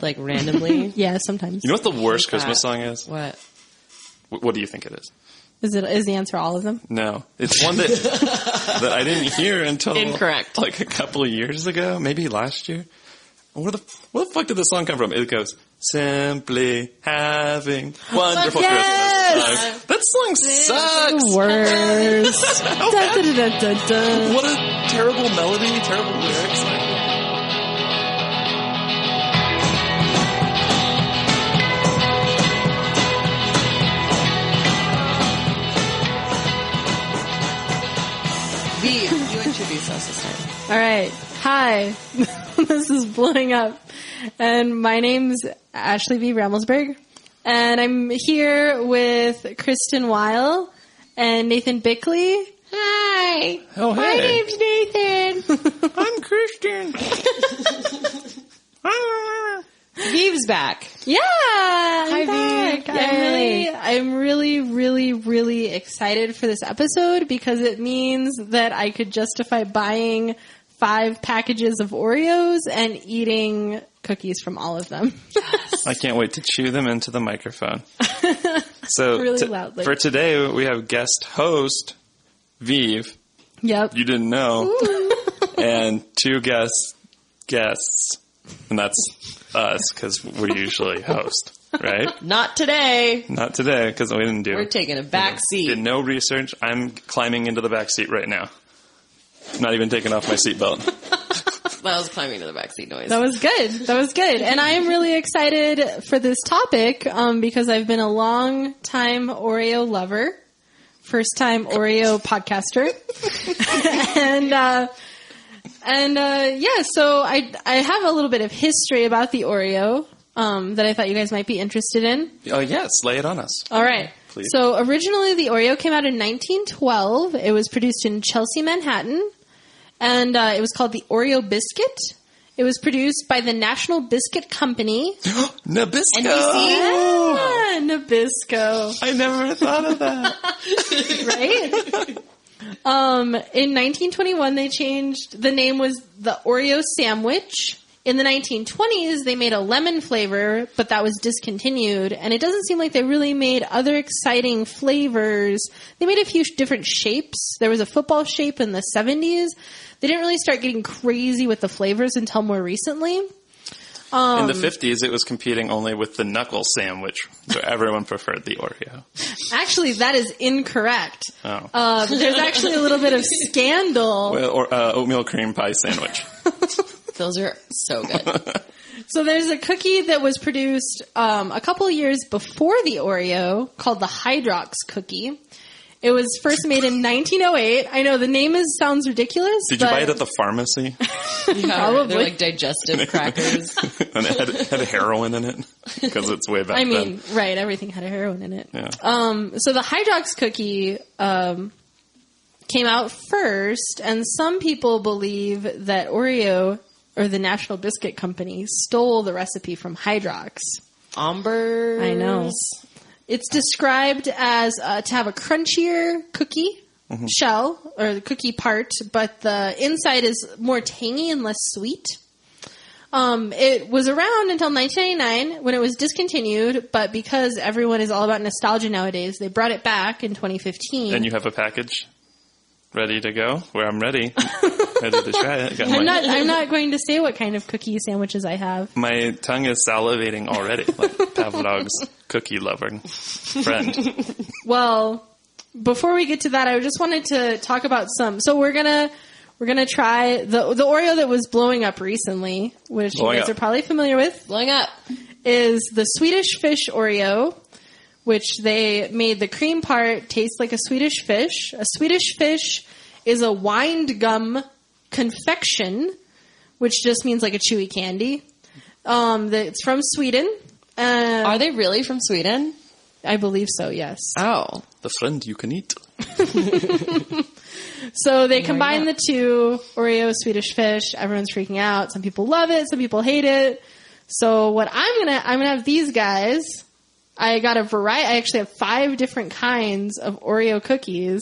iPad, like, randomly? Yeah, sometimes. You know what the worst Christmas song is? What? What do you think it is? Is the answer all of them? No. It's one that I didn't hear until... Incorrect. Like a couple of years ago, maybe last year. Where the fuck did the song come from? It goes, simply having wonderful Christmas time. That song sucks. Worst. What a terrible melody, terrible lyrics. Vive, you introduce us this time. All right. Hi. This is Blowing Up. And my name's Ashley V. Ramelsberg. And I'm here with Kristen Weil and Nathan Bickley. Hi. Oh, hey. My name's Nathan. I'm Christian. Vive's back. Yeah. Hi, back. Vive. I'm really excited for this episode because it means that I could justify buying 5 packages of Oreos and eating cookies from all of them. I can't wait to chew them into the microphone. So really loudly. For today, we have guest host, Vive. Yep. You didn't know. And 2 guests. And that's us, because we usually host, right? Not today. Not today, because we didn't do it. We're taking a back seat. Did no research. I'm climbing into the back seat right now. Not even taking off my seatbelt. That was climbing to the backseat noise. That was good. And I am really excited for this topic because I've been a long time Oreo lover, first time Oreo podcaster, so I have a little bit of history about the Oreo that I thought you guys might be interested in. Oh yes, lay it on us. All right. Please. So originally the Oreo came out in 1912. It was produced in Chelsea, Manhattan. And it was called the Oreo Biscuit. It was produced by the National Biscuit Company. Nabisco! Yeah, Nabisco. I never thought of that. Right? In 1921, they changed, the name was the Oreo Sandwich. In the 1920s, they made a lemon flavor, but that was discontinued. And it doesn't seem like they really made other exciting flavors. They made a few different shapes. There was a football shape in the 70s. They didn't really start getting crazy with the flavors until more recently. In the 50s, it was competing only with the knuckle sandwich, so everyone preferred the Oreo. Actually, that is incorrect. Oh. There's actually a little bit of scandal. Well, or oatmeal cream pie sandwich. Those are so good. So there's a cookie that was produced a couple of years before the Oreo called the Hydrox cookie. It was first made in 1908. I know the name sounds ridiculous. Did you buy it at the pharmacy? Yeah, Probably. they're like digestive crackers. And it had heroin in it? Because it's way back then. Right, everything had a heroin in it. Yeah. So the Hydrox cookie came out first, and some people believe that Oreo, or the National Biscuit Company, stole the recipe from Hydrox. Amber. I know. It's described as to have a crunchier cookie shell, or the cookie part, but the inside is more tangy and less sweet. It was around until 1999 when it was discontinued, but because everyone is all about nostalgia nowadays, they brought it back in 2015. And you have a package ready to go? Where I'm ready. Ready to try it. I'm not going to say what kind of cookie sandwiches I have. My tongue is salivating already, like Pavlov's cookie lover friend. Well, before we get to that, I just wanted to talk about so we're gonna try the Oreo that was blowing up recently, which you guys are probably familiar with. Blowing up is the Swedish fish Oreo, which they made the cream part taste like a Swedish fish. A Swedish fish is a wind gum confection, which just means like a chewy candy. It's from Sweden. Are they really from Sweden? I believe so, yes. Oh. The friend you can eat. So they combine the two, Oreo, Swedish fish. Everyone's freaking out. Some people love it. Some people hate it. So what I'm gonna have these guys. I got a variety. I actually have 5 different kinds of Oreo cookies,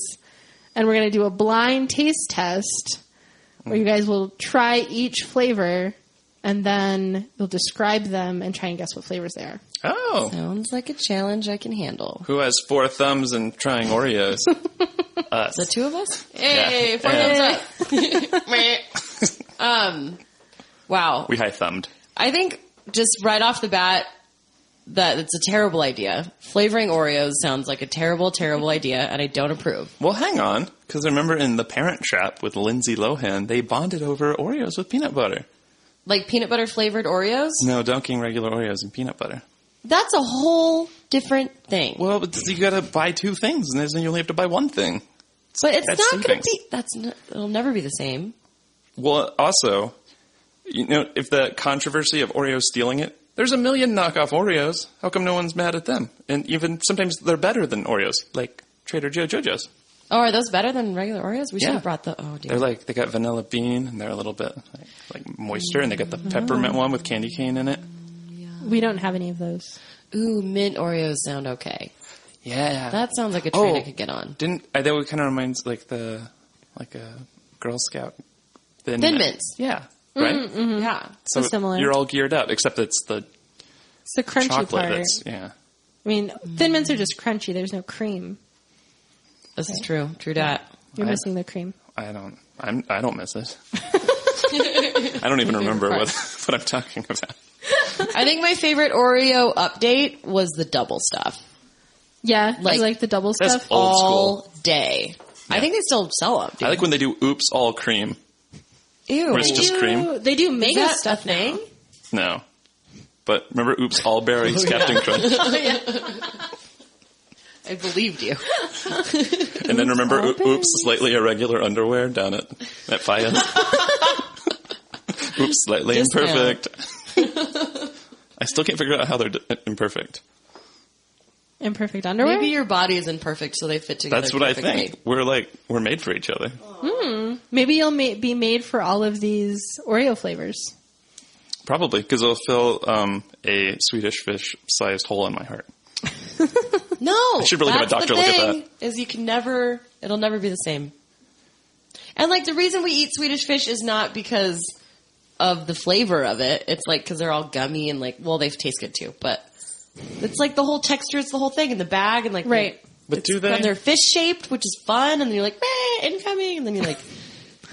and we're gonna do a blind taste test where you guys will try each flavor and then you'll describe them and try and guess what flavors they are. Oh. Sounds like a challenge I can handle. Who has 4 thumbs and trying Oreos? Us. Is that 2 of us? Hey, Yeah. 4 thumbs up. Wow. We high-thumbed. I think just right off the bat that it's a terrible idea. Flavoring Oreos sounds like a terrible, terrible idea, and I don't approve. Well, hang on, because remember in The Parent Trap with Lindsay Lohan, they bonded over Oreos with peanut butter. Like peanut butter flavored Oreos? No, dunking regular Oreos in peanut butter. That's a whole different thing. Well, but you gotta buy 2 things, and then you only have to buy 1 thing. But it's That's not going sleeping. to be. It'll never be the same. Well, also, you know, if the controversy of Oreos stealing it, there's a million knockoff Oreos. How come no one's mad at them? And even sometimes they're better than Oreos, like Trader Joe JoJo's. Oh, are those better than regular Oreos? We should Yeah. have brought the. Oh, dear. They're like, they got vanilla bean, and they're a little bit like moisture, and they got the peppermint one with candy cane in it. We don't have any of those. Ooh, mint Oreos sound okay. Yeah. That sounds like a train I could get on. That kind of reminds like a Girl Scout Thin Mints. Yeah. Right? Mm-hmm. Yeah. So similar. you're all geared up, except it's the It's the crunchy chocolate part. that's, yeah. I mean, Thin Mints are just crunchy. There's no cream. This is true. True dat. You're missing the cream. I don't miss it. I don't even remember what I'm talking about. I think my favorite Oreo update was the double stuff. Yeah, Like- you like the double That's stuff. old All school. day. I think they still sell them. Dude. I like when they do oops all cream. Ew. Where it's just cream. They do Is mega that stuff a thing? now. No. But remember oops all berries, Captain Crunch. I believed you. And then remember all oops slightly irregular underwear down at Faya. Oops slightly Discount. imperfect. I still can't figure out how they're imperfect. Imperfect underwear? Maybe your body is imperfect, so they fit together. That's what I perfectly. think. We're made for each other. Maybe you'll be made for all of these Oreo flavors. Probably, because it'll fill a Swedish fish-sized hole in my heart. No, I should really have a that's doctor the look at thing, Is you can never, it'll never be the same. And like the reason we eat Swedish fish is not because of the flavor of it. It's like because they're all gummy and like, well, they taste good too, but it's like the whole texture. It's the whole thing in the bag and like, Right. But do they? And they're fish shaped, which is fun. And then you're like, meh, incoming, and then you're like,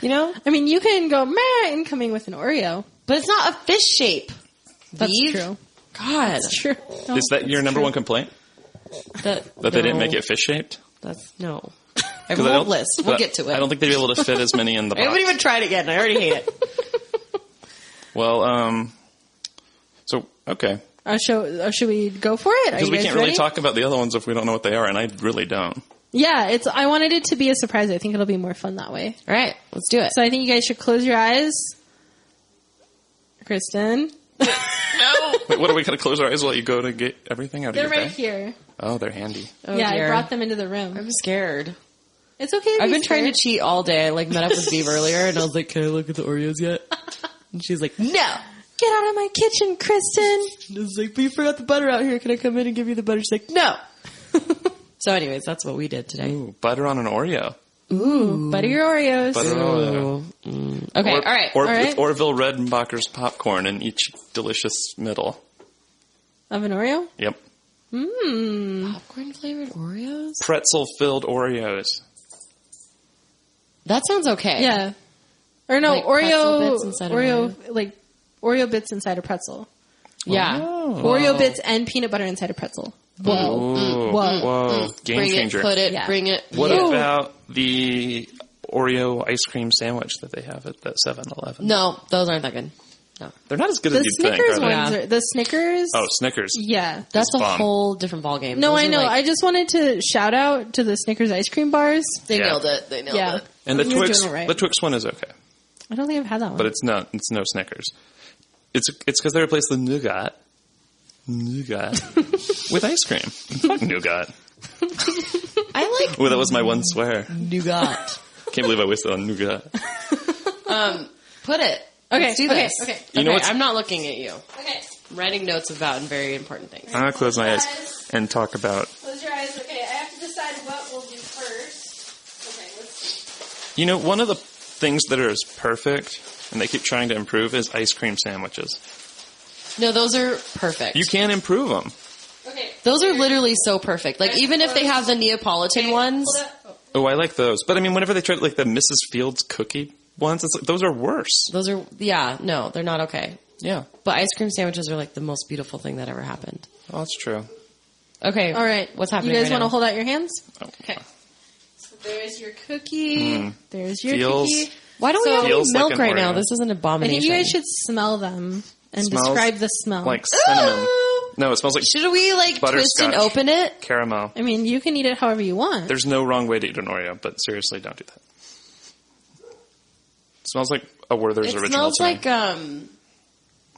you know, I mean, you can go, meh, incoming with an Oreo. but it's not a fish shape. That's Vive. true. God, That's true. No, Is that your number one complaint? that That they didn't make it fish-shaped? That's no. I have a 'Cause I whole don't- list. We'll but get to it. I don't think they'd be able to fit as many in the I box. haven't even tried it yet, and I already hate it. Well, so, okay. should we go for it? Are Because you we guys can't ready? really talk about the other ones if we don't know what they are, and I really don't. Yeah, I wanted it to be a surprise. I think it'll be more fun that way. All right, let's do it. So I think you guys should close your eyes. Kristen. No. Wait, what, are we going to close our eyes while you go to get everything out of They're your right bag? here. Oh, they're handy. Oh, yeah, dear. I brought them into the room. I'm scared. It's okay. I've been trying to cheat all day. I like met up with Vive earlier, and I was like, "Can I look at the Oreos yet?" And she's like, "No." Get out of my kitchen, Kristen. And I was like, "But you forgot the butter out here. Can I come in and give you the butter?" She's like, "No." So, anyways, that's what we did today. Ooh, butter on an Oreo. Ooh, butter your Oreos. Butter on an Oreo. Okay, Or, all right. Or all right. with Orville Redenbacher's popcorn in each delicious middle. Of an Oreo? Yep. Popcorn flavored Oreos. Pretzel-filled Oreos. That sounds okay. Yeah. Or no, Like pretzel Oreo bits inside of like Oreo bits inside a pretzel. Yeah. Oh. Oreo bits and peanut butter inside a pretzel. Whoa. Whoa. Whoa. Game Bring changer. it. Put it. Yeah. Bring it. What Yeah. about the Oreo ice cream sandwich that they have at the 7-Eleven? No, those aren't that good. No, They're not as good The as you'd think, Snickers are they? ones Yeah. are the Snickers. Oh, Snickers. Yeah. that's a bomb. whole different ballgame. No, Those I are know. like- I just wanted to shout out to the Snickers ice cream bars. they Yeah. nailed it. They nailed Yeah. it. And the You're Twix, doing it right. the Twix one is okay, I don't think I've had that one. but it's no Snickers. It's because they replaced the nougat with ice cream. Fuck nougat. I like Oh, that was my one swear. nougat. Can't believe I wasted on nougat. Put it. Okay, Let's do okay, this. okay. You know Okay, what's- I'm not looking at you. Okay. I'm writing notes about very important things. I'm gonna close my eyes and talk about. Close your eyes. Okay, I have to decide what we'll do first. Okay, let's see. You know, one of the things that are as perfect and they keep trying to improve is ice cream sandwiches. No, those are perfect. You can improve them. Okay. Those are literally so perfect. Like, even if they have the Neapolitan ones. Oh, I like those. But I mean, whenever they try like the Mrs. Fields cookie ones, it's like, those are worse. Those are, yeah, no, they're not okay. Yeah. But ice cream sandwiches are like the most beautiful thing that ever happened. Oh, that's true. Okay. All right. What's happening You guys right want to now? hold out your hands? Oh, Okay. So there's your cookie. There's your Feels- cookie. Why don't we have any Feels like milk an right now? Oreo. This is an I abomination. think you guys should smell them and Smells describe the smell. Like cinnamon. No, it smells like Should we, like, twist and Butterscotch. open it? caramel. I mean, you can eat it however you want. There's no wrong way to eat an Oreo, but seriously, don't do that. It smells like a Werther's It original smells to me. like I'm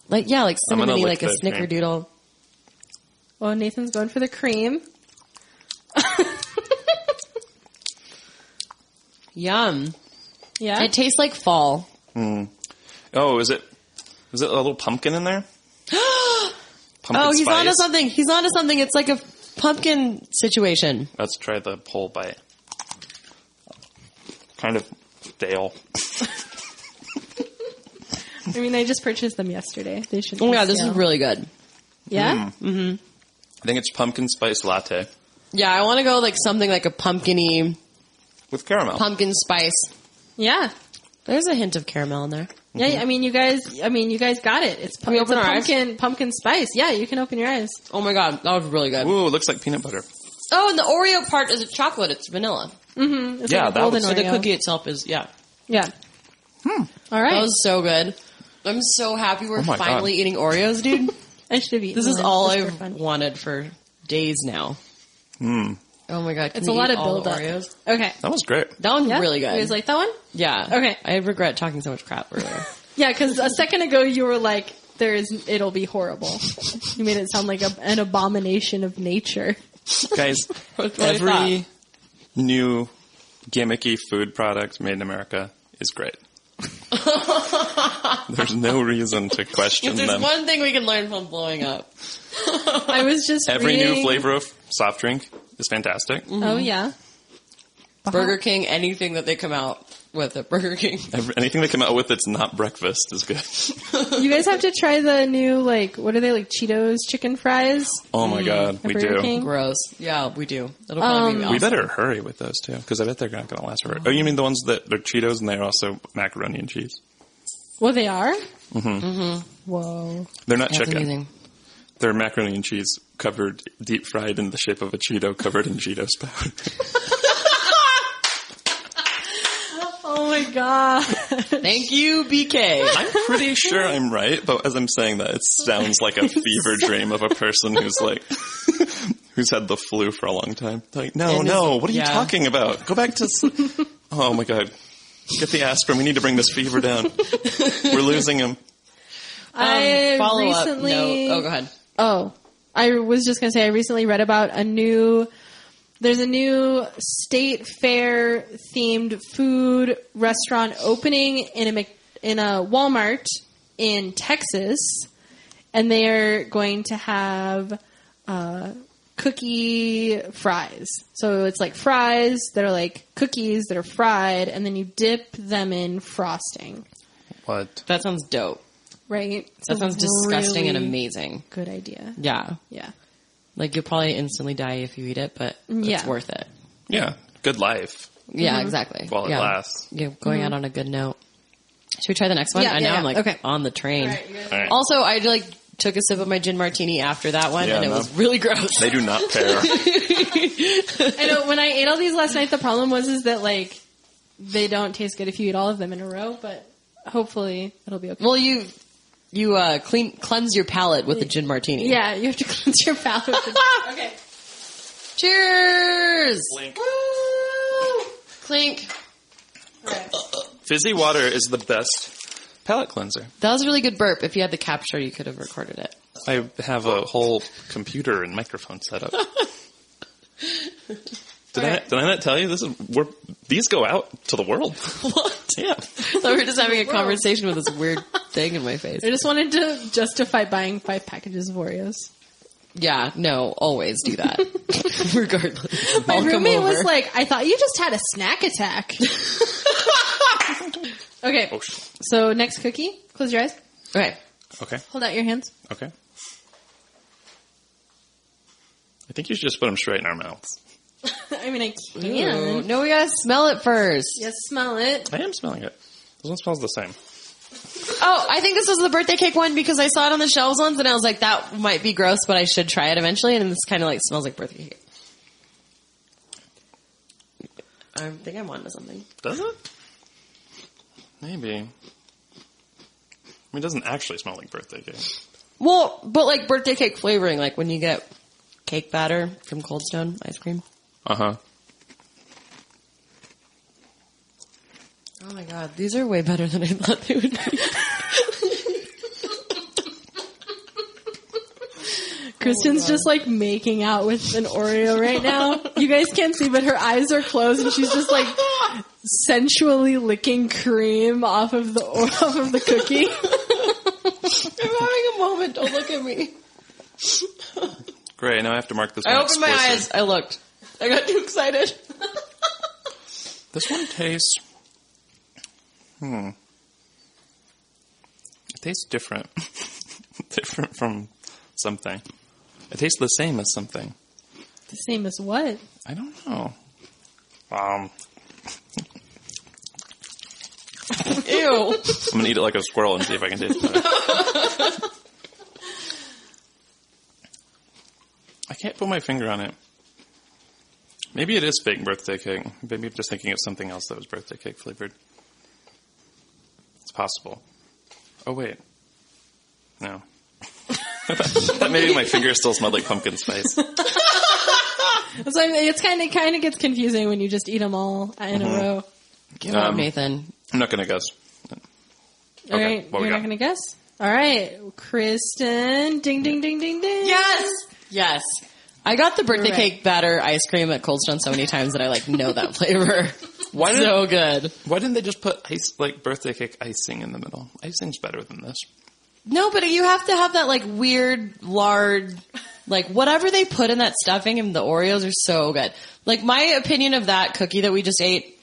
gonna cinnamony, lick like a the cream. snickerdoodle. Oh, Nathan's going for the cream. Yum. Yeah. It tastes like fall. Oh, is it a little pumpkin in there? Pumpkin Oh, he's spice? onto something. He's onto something. It's like a pumpkin situation. Let's try the whole bite. Kind of stale. I mean, I just purchased them yesterday. They should. Oh my be god, this stale. is really good. Yeah. I think it's pumpkin spice latte Yeah, I want to go like something like a pumpkin-y, with caramel. pumpkin spice. Yeah. There's a hint of caramel in there. Yeah. I mean, you guys got it. It's, Can we it's open a our eyes? pumpkin spice. Yeah, you can open your eyes. Oh my god, that was really good. Ooh, it looks like peanut butter. Oh, and the Oreo part is chocolate. It's vanilla. It's Yeah, like a that golden was- So the Oreo. cookie itself is, yeah. Yeah. All right. That was so good. I'm so happy we're Oh my finally God. eating Oreos, dude. I should have eaten. This is one all just for I've fun. wanted for days now. Oh my god, can It's we a lot eat of all the build-up. Oreos? Okay. That was great. That one's Yeah? really good. You guys like that one? Yeah. Okay. I regret talking so much crap earlier. Yeah, because a second ago you were like, it'll be horrible. You made it sound like an abomination of nature. Guys, That's what I every new gimmicky food product made in America is great. There's no reason to question If there's them. one thing we can learn from blowing up. I was just Every new reading- flavor of soft drink is fantastic. Oh yeah. Burger King, anything that they come out with at Burger King. Anything they come out with that's not breakfast is good. You guys have to try the new, what are they, like Cheetos chicken fries? Oh my god, we Burger do. King? Gross. Yeah, we do. That'll probably be awesome. We better hurry with those too, because I bet they're not going to last forever. Oh, you mean the ones that are Cheetos and they're also macaroni and cheese? Well, they are? Whoa. They're not That's chicken. amazing. They're macaroni and cheese covered, deep fried in the shape of a Cheeto covered in Cheetos powder. Oh my god. Thank you, BK. I'm pretty sure I'm right, but as I'm saying that, it sounds like a fever dream of a person who's like, who's had the flu for a long time. Like, no, And what are you yeah. talking about? Go back to, oh my god. Get the aspirin. We need to bring this fever down. We're losing him. I Follow recently... up note. Oh, go ahead. Oh, I was just going to say, I recently read about there's a new state fair themed food restaurant opening in a Walmart in Texas, and they are going to have cookie fries. So it's like fries that are like cookies that are fried, and then you dip them in frosting. What? That sounds dope. Right? That sounds disgusting and Really amazing. Good idea. Yeah. Yeah. Like, you'll probably instantly die if you eat it, but Yeah. it's worth it. Yeah. Good life. Yeah, exactly. While it yeah. lasts. Yeah, going out on a good note. Should we try the next one? Yeah, And yeah, now yeah. I'm like Okay. on the train. All right. Also, I took a sip of my gin martini after that one, Yeah, and it no. was really gross. They do not pair. I know when I ate all these last night, the problem was that they don't taste good if you eat all of them in a row, but hopefully it'll be okay. Well, you cleanse your palate with the gin martini. Yeah, you have to cleanse your palate. Okay. Cheers! Blink. Clink. Alright. Fizzy water is the best palate cleanser. That was a really good burp. If you had the capture, you could have recorded it. I have a whole computer and microphone set up. Did I not tell you these go out to the world? What? Yeah. So we're just having a conversation with this weird thing in my face. I just wanted to justify buying 5 packages of Oreos. Yeah, no, always do that. Regardless. My I'll come roommate over. was like, I thought you just had a snack attack. Okay. Oh, shit. So next cookie. Close your eyes. Okay. Okay. Hold out your hands. Okay. I think you should just put them straight in our mouths. I mean, I Ooh. can. No, we gotta smell it first. Yes, smell it. I am smelling it. This one smells the same. Oh, I think this was the birthday cake one because I saw it on the shelves once and I was like, that might be gross, but I should try it eventually. And this kind of like smells like birthday cake. I think I'm onto something. Does it? Maybe. I mean, it doesn't actually smell like birthday cake. Well, but like birthday cake flavoring, like when you get cake batter from Cold Stone ice cream. Uh-huh. Oh my god, these are way better than I thought they would be. Kristen's just like making out with an Oreo right now. You guys can't see, but her eyes are closed and she's just like sensually licking cream off of the cookie. I'm having a moment. Don't look at me. Great, now I have to mark this I one opened my explicit. eyes. I looked. I got too excited. This one tastes... It tastes different. Different from something. It tastes the same as something. The same as what? I don't know. Ew. I'm gonna eat it like a squirrel and see if I can taste it. I can't put my finger on it. Maybe it is fake birthday cake. Maybe I'm just thinking of something else that was birthday cake flavored. It's possible. Oh, wait. No. I thought maybe my finger still smelled like pumpkin spice. So it's kind of gets confusing when you just eat them all in a row. Give up, Nathan. I'm not gonna guess. All right, what we you're not got? going to guess? All right, Kristen. Ding, ding, ding, ding, ding. Yes. Yes. I got the birthday Correct. cake batter ice cream at Cold Stone so many times that I like know that flavor. Why did- so good. Why didn't they just put birthday cake icing in the middle? Icing's better than this. No, but you have to have that like weird lard, like whatever they put in that stuffing, and the Oreos are so good. Like my opinion of that cookie that we just ate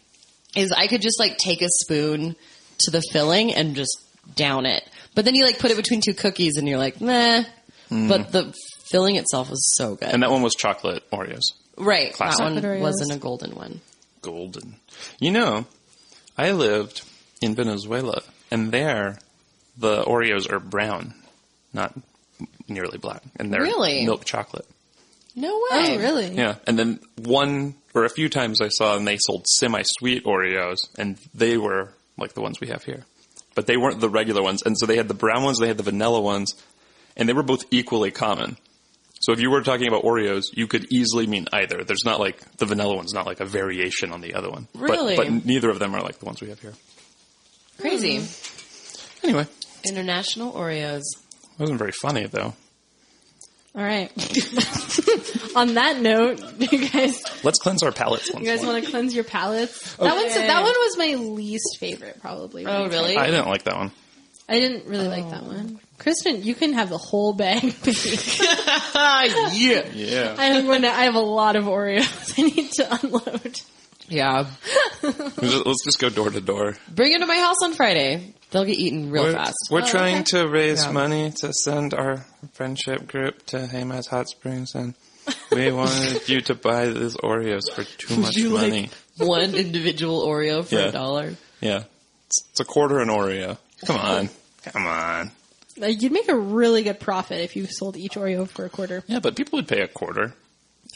is I could just like take a spoon to the filling and just down it. But then you like put it between two cookies and you're like, meh. But the filling itself was so good. And that one was chocolate Oreos. Right. Classic. That one Chocolate Oreos. wasn't a golden one. Golden. You know, I lived in Venezuela, and there the Oreos are brown, not nearly black. And they're Really? milk chocolate. No Oh, way. really? Yeah. And then one or a few times I saw and they sold semi-sweet Oreos, and they were like the ones we have here. But they weren't the regular ones. And so they had the brown ones, they had the vanilla ones, and they were both equally common. So if you were talking about Oreos, you could easily mean either. There's not like, the vanilla one's not like a variation on the other one. Really? But neither of them are like the ones we have here. Crazy. Anyway, International Oreos. wasn't very funny though. All right. On that note, you guys Let's cleanse our palates once more. want to cleanse your palates? That one was my least favorite, probably. Oh, really? I didn't like that one. I didn't really like that one. Kristen, you can have the whole bag, baby. Yeah. Yeah. I have a lot of Oreos. I need to unload. Yeah. Let's just go door to door. Bring it to my house on Friday. They'll get eaten real fast. We're trying to raise Yeah. money to send our friendship group to Haymas Hot Springs, and we wanted you to buy these Oreos for too much You money. like one individual Oreo for Yeah. $1? Yeah. It's a quarter an Oreo. Come on. Come on. You'd make a really good profit if you sold each Oreo for a quarter. Yeah, but people would pay a quarter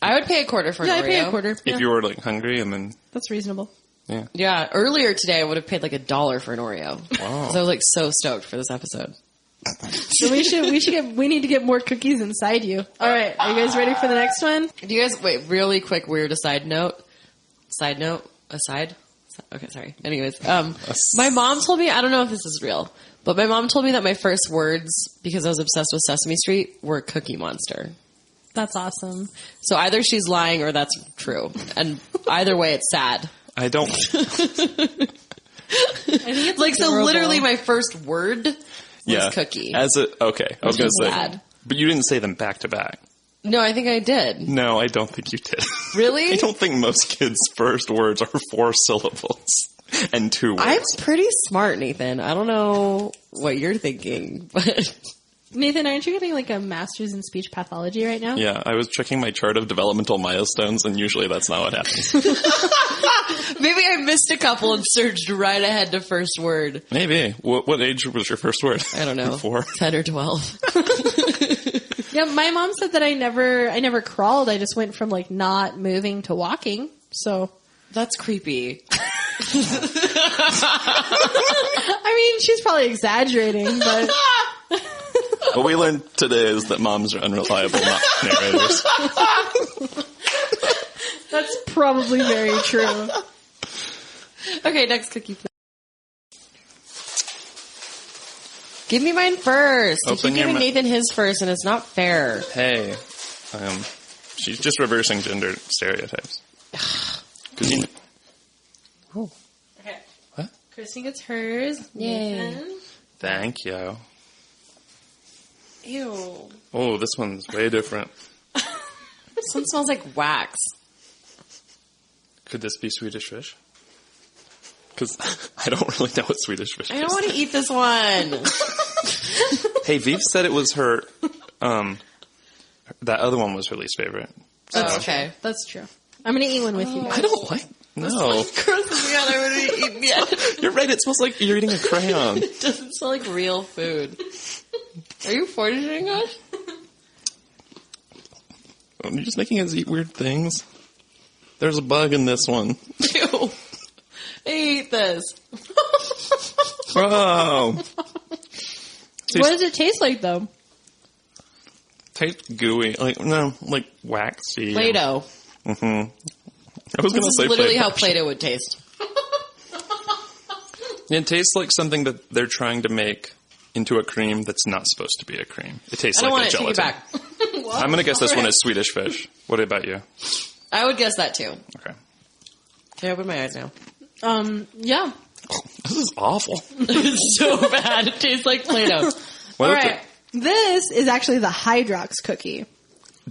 I would pay a quarter for an Yeah, Oreo. I'd pay a quarter. Yeah, if you were like hungry, and then that's reasonable. yeah. Yeah, earlier today I would have paid like $1 for an Oreo. Wow. So I was like so stoked for this episode. So we need to get more cookies inside you. All right, are you guys ready for the next one? Do you guys, wait, really quick, weird aside note? Aside? Okay, sorry. Anyways, my mom told me, I don't know if this is real, but my mom told me that my first words, because I was obsessed with Sesame Street, were Cookie Monster. That's awesome. So either she's lying or that's true. And either way, it's sad. I don't. I think it's Like, so adorable. literally my first word was Yeah. cookie. Okay. I was going to say. sad. But you didn't say them back to back. No, I think I did. No, I don't think you did. Really? I don't think most kids' first words are 4 syllables. and 2 words. I'm pretty smart, Nathan. I don't know what you're thinking, but Nathan, aren't you getting like a master's in speech pathology right now? Yeah, I was checking my chart of developmental milestones, and usually that's not what happens. maybe I missed a couple and surged right ahead to first word. Maybe. What age was your first word? I don't know. 4? 10 or 12. Yeah, my mom said that I never crawled. I just went from like not moving to walking. So That's creepy. I mean, she's probably exaggerating, but What we learned today is that moms are unreliable narrators. that's probably very true. Okay, next cookie, please. Give me mine first. You Open keep your giving mou- Nathan his first, and it's not fair. Hey, she's just reversing gender stereotypes. 'Cause you know- Oh. Okay. What? Kristen gets hers. Yay. Nathan. Thank you. Ew. Oh, this one's way different. This one smells like wax. Could this be Swedish fish? Because I don't really know what Swedish fish I is. don't want to eat this one. Hey, Viv said it was her, that other one was her least favorite. Oh, okay. That's true. I'm going to eat one with you guys. I don't like, no. Grosses me out. I would have eaten it. You're right, it smells like you're eating a crayon. It doesn't smell like real food. Are you foraging us? You're just making us eat weird things. There's a bug in this one. Ew. I hate this. Oh. What does it taste like, though? Tastes gooey. Like waxy. Play-Doh. Mm-hmm. I was going to This say is literally how Play-Doh. Play-Doh would taste. It tastes like something that they're trying to make into a cream that's not supposed to be a cream. It tastes I don't like want a it. Take gelatin. it back. I'm going to guess this one is Swedish fish. What about you? I would guess that too. Okay. Can I open my eyes now? Yeah. This is awful. It's so bad. It tastes like Play-Doh. What All is right. This is actually the Hydrox cookie. it?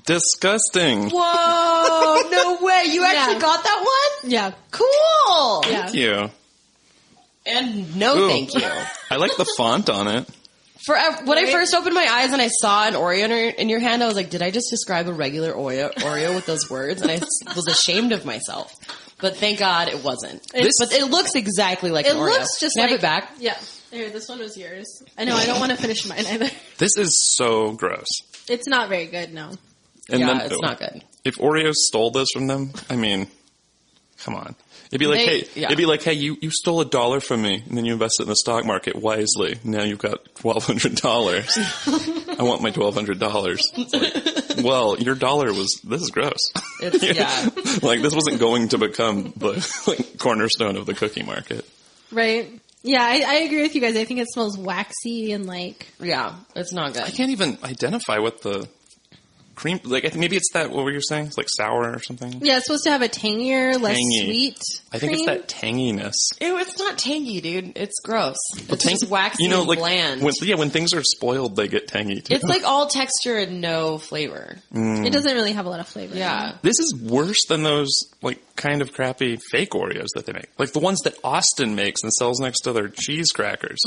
Disgusting. Whoa! No way! You actually Yeah. got that one? Yeah. Cool! Yeah. Thank you. And no Ooh. thank you. I like the font on it. When I first opened my eyes and I saw an Oreo in your hand, I was like, did I just describe a regular Oreo with those words? And I was ashamed of myself. But thank God it wasn't. But it looks exactly like It an Oreo. looks just Can I like... have it back? Yeah. Here, this one was yours. I know, I don't want to finish mine either. This is so gross. It's not very good, no. And Yeah, then, it's not good. If Oreos stole this from them, I mean, come on. It'd be like, hey, you stole $1 from me, and then you invested in the stock market wisely. Now you've got $1,200. I want my $1,200. It's like, well, your dollar was. This is gross. Yeah. Like this wasn't going to become the cornerstone of the cookie market. Right? Yeah, I agree with you guys. I think it smells waxy and like... Yeah, it's not good. I can't even identify what the cream. Like I think maybe it's that. What were you saying? It's like sour or something. Yeah, it's supposed to have a tangier, less Tangy. sweet I think cream. it's that tanginess. Ew, it's not tangy, dude. It's gross. It's Tang- just waxy you know, and like bland. when things are spoiled, they get tangy too. It's like all texture and no flavor. It doesn't really have a lot of flavor. Yeah. This is worse than those like kind of crappy fake Oreos that they make, like the ones that Austin makes and sells next to their cheese crackers.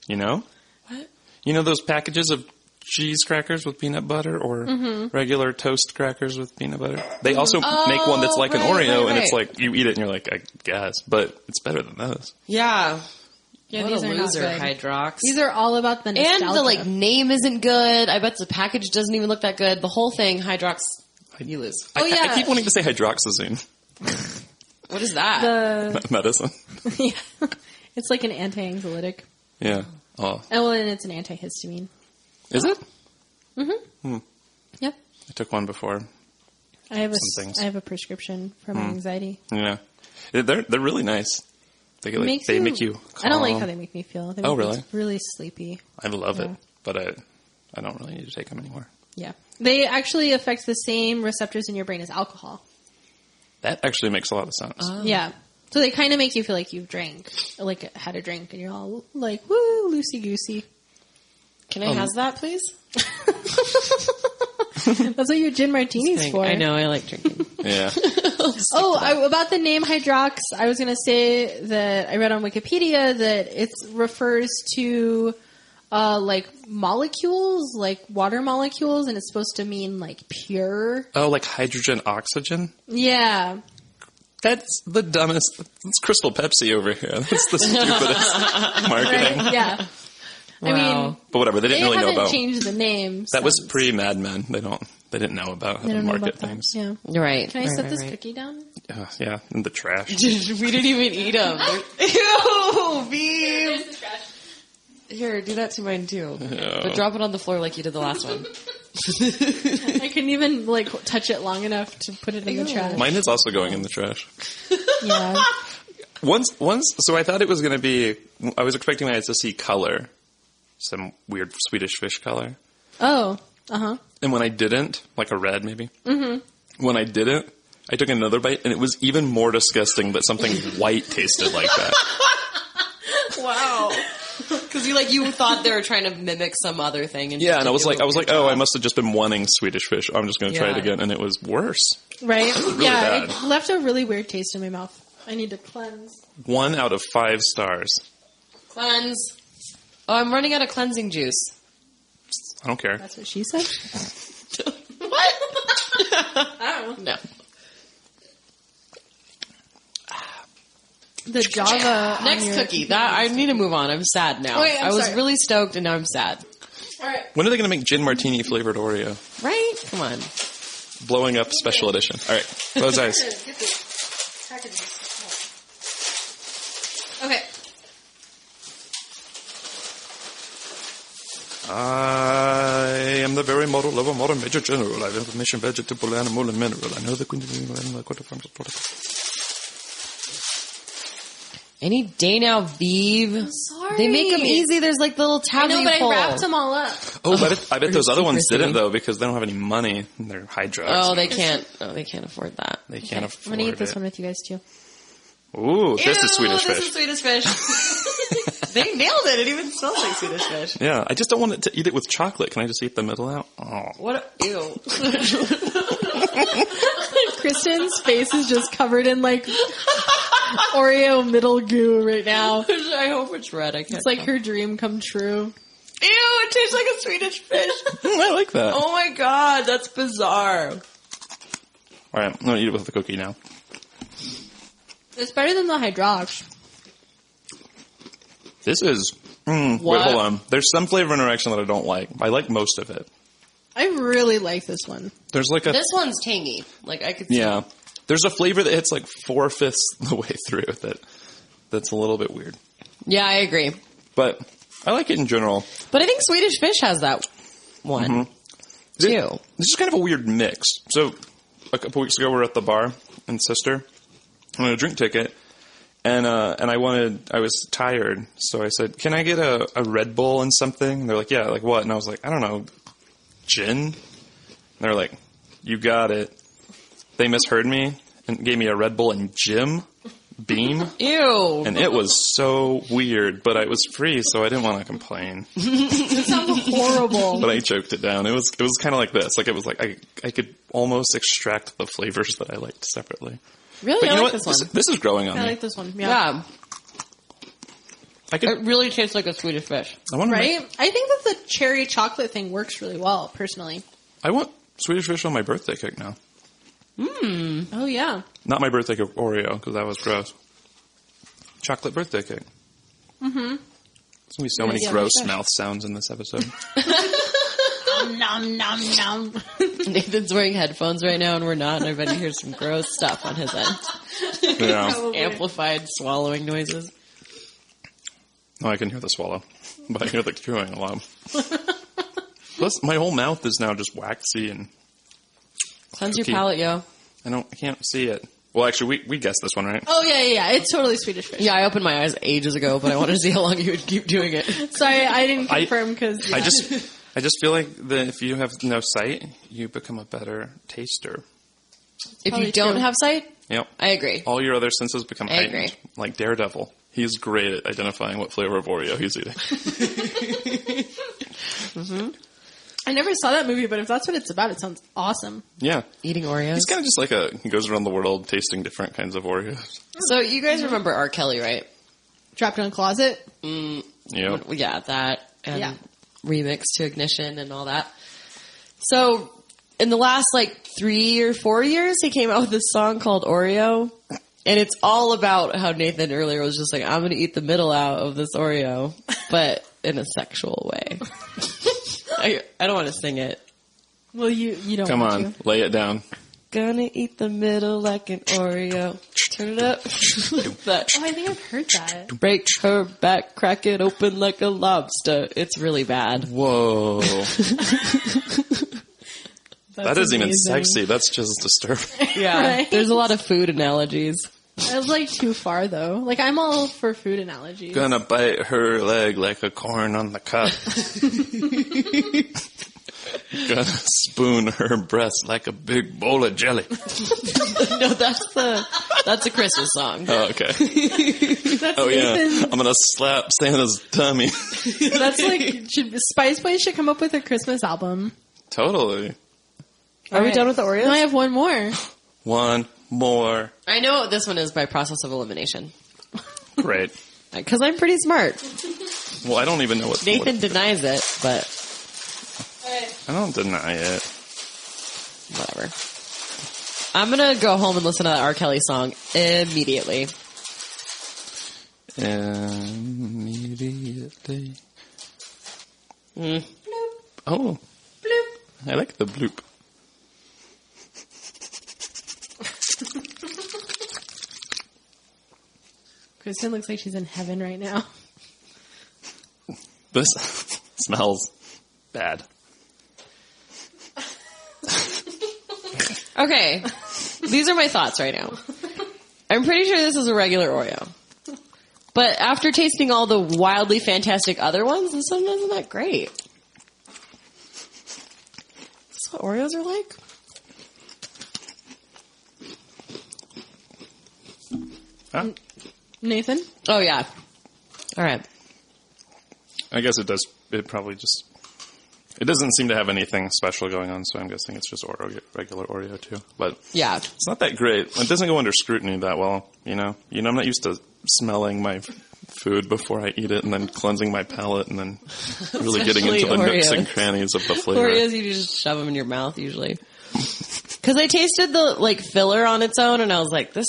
You know, What? you know those packages of cheese crackers with peanut butter or regular toast crackers with peanut butter. They also make one that's like an right, Oreo, right, and it's right. like you eat it and you're like, I guess, but it's better than those. Yeah. Yeah, What these a are not loser, good. Hydrox. These are all about the nostalgia. And the like name isn't good. I bet the package doesn't even look that good. The whole thing, Hydrox, you lose. I keep wanting to say hydroxyzine What is that? The medicine. yeah, it's like an anti-anxiolytic. Yeah. Oh, Oh, well, and it's an antihistamine. is it? Yep. I took one before. I have Some things. I have a prescription for my anxiety. Yeah, they're really nice. They It makes make you. I don't like calm. how they make me feel. They Oh, make me really? really sleepy. I love it, Yeah. but I don't really need to take them anymore. Yeah. They actually affect the same receptors in your brain as alcohol. That actually makes a lot of sense. Yeah. So they kind of make you feel like you've drank, or like had a drink, and you're all like, woo, loosey-goosey. Can I has that, please? That's what your gin martini's for. I know, I like drinking. Yeah. About the name Hydrox, I was going to say that I read on Wikipedia that it refers to like molecules, like water molecules, and it's supposed to mean like pure. Oh, like hydrogen, oxygen? Yeah. That's the dumbest. That's Crystal Pepsi over here. That's the stupidest marketing. Right? Yeah. Wow. I mean, But whatever, they didn't really know haven't about. changed the name. That was since. pre-Mad Men. They didn't know about how They to don't know market about that. things. Yeah. You're right. Can I right, set right, this right. cookie down? Yeah, in the trash. We didn't even eat them. Ew, Beeb. There's the trash. Here, do that to mine too. Yeah. But drop it on the floor like you did the last one. I couldn't even like touch it long enough to put it in the trash. Mine is also going in the trash. Yeah. Once, so I thought it was going to be, I was expecting I had to see color. Some weird Swedish fish color. Oh. Uh-huh. And when I didn't, like a red maybe. Mm-hmm. When I didn't, I took another bite and it was even more disgusting that something white tasted like that. Wow. Because you thought they were trying to mimic some other thing. And Yeah, and I was like, oh, I must have just been wanting Swedish fish. I'm just going to try it Yeah. again. And it was worse. Right? Yeah, bad. it left a really weird taste in my mouth. I need to cleanse. 1 out of 5 stars. Cleanse. Oh, I'm running out of cleansing juice. I don't care. That's what she said? What? I don't know. No. The Java. Next on your cookie. That I need to move on. I'm sad now. Wait, I'm I was sorry. really stoked and now I'm sad. All right. When are they going to make gin martini flavored Oreo? Right? Come on. Blowing up special edition. All right. Close eyes. Get this packaging. Okay. I am the very model of a modern major general. I have information, vegetable, animal, and mineral. I know the queen Any day now, Vive. Sorry. They make them easy. There's like the little I tab know, you but pull. I wrapped them all up. Oh, I bet those other ones secrecy. didn't though because they don't have any money. They're high drugs. Oh, they can't. Oh, they can't afford that. They can't I'm afford gonna eat this it. one with you guys too. Ooh, this is Swedish This fish. is Swedish fish. They nailed it. It even smells like Swedish fish. Yeah, I just don't want to eat it with chocolate. Can I just eat the middle out? Oh. What? Ew. Kristen's face is just covered in like Oreo middle goo right now. I hope it's red. I can't. It's like tell. her dream come true. Ew! It tastes like a Swedish fish. I like that. Oh my god, that's bizarre. All right, I'm gonna eat it with the cookie now. It's better than the Hydrox. This is. Wait, What? hold on. There's some flavor interaction that I don't like. I like most of it. I really like this one. There's like a This one's tangy. Like I could. See. yeah. There's a flavor that hits like 4/5 the way through that's a little bit weird. Yeah, I agree. But I like it in general. But I think Swedish fish has that one too. This is kind of a weird mix. So a couple weeks ago we were at the bar in Sister. I had a drink ticket. And I was tired, so I said, "Can I get a Red Bull and something?" And they're like, "Yeah, like what?" And I was like, "I don't know, gin." And they're like, "You got it." They misheard me and gave me a Red Bull and Jim Beam, Ew. and it was so weird. But I was free, so I didn't want to complain. It sounds horrible. But I choked it down. It was kind of like this. Like it was like I could almost extract the flavors that I liked separately. Really, But I you know like what? this one. This is growing on I me. like this one. Yeah. Yeah, I could. it really tastes like a Swedish fish. I want to Right? I think that the cherry chocolate thing works really well, personally. I want Swedish fish on my birthday cake now. Oh, yeah. Not my birthday cake Oreo, because that was gross. Chocolate birthday cake. Mm-hmm. There's going to be so many yeah, gross fish. mouth sounds in this episode. Nom, nom, nom. Nathan's wearing headphones right now, and we're not. And I bet he hears some gross stuff on his end. Yeah. Amplified swallowing noises. No, I can hear the swallow. But I hear the chewing a lot. Plus, my whole mouth is now just waxy and Cleanse your Cookie. palate, yo. I can't see it. Well, actually, we guessed this one, right? Oh, yeah. It's totally Swedish fish. Yeah, I opened my eyes ages ago, but I wanted to see how long you would keep doing it. Sorry, I didn't confirm because I just feel like that if you have no sight, you become a better taster. If Probably you don't true. have sight, Yep. I agree. All your other senses become I heightened. agree. Like Daredevil. He's great at identifying what flavor of Oreo he's eating. I never saw that movie, but if that's what it's about, it sounds awesome. Yeah. Eating Oreos. He's kind of just like he goes around the world tasting different kinds of Oreos. So you guys remember R. Kelly, right? Trapped in a closet? Yep. Yeah, that. And Yeah. remix to Ignition and all that. So in the last 3 or 4 years, he came out with this song called Oreo. And it's all about how Nathan earlier was just like, I'm going to eat the middle out of this Oreo, but in a sexual way. I don't want to sing it. Well, you don't Come want on, to. lay it down. Gonna eat the middle like an Oreo. Turn it up. That. Oh, I think I've heard that. Break her back, crack it open like a lobster. It's really bad. Whoa. That isn't even amazing. sexy. That's just disturbing. Yeah. Right? There's a lot of food analogies. That was too far though. I'm all for food analogies. Gonna bite her leg like a corn on the cob. Gonna spoon her breast like a big bowl of jelly. No, that's a Christmas song. Oh, okay. That's Oh, yeah. Nathan's- I'm gonna slap Santa's tummy. That's Spice Boys should come up with a Christmas album. Totally. Are we done with the Oreos? No, I have one more. One more. I know what this one is by process of elimination. Great. Because I'm pretty smart. Well, I don't even know what... Nathan denies it, but I don't deny it. whatever. I'm going to go home and listen to that R. Kelly song immediately. Immediately. Mm. Oh. Bloop. I like the bloop. Kristen looks like she's in heaven right now. This smells bad. Okay. These are my thoughts right now. I'm pretty sure this is a regular Oreo. But after tasting all the wildly fantastic other ones, this one isn't that great. Is this what Oreos are like? Huh? Nathan? Oh, yeah. All right. I guess it does. It probably just... It doesn't seem to have anything special going on, so I'm guessing it's just regular Oreo, too. But Yeah. it's not that great. It doesn't go under scrutiny that well, you know? I'm not used to smelling my food before I eat it and then cleansing my palate and then really getting into the Especially nooks and Oreos. crannies of the flavor. Oreos, you just shove them in your mouth, usually. Because I tasted the, filler on its own, and I was like, this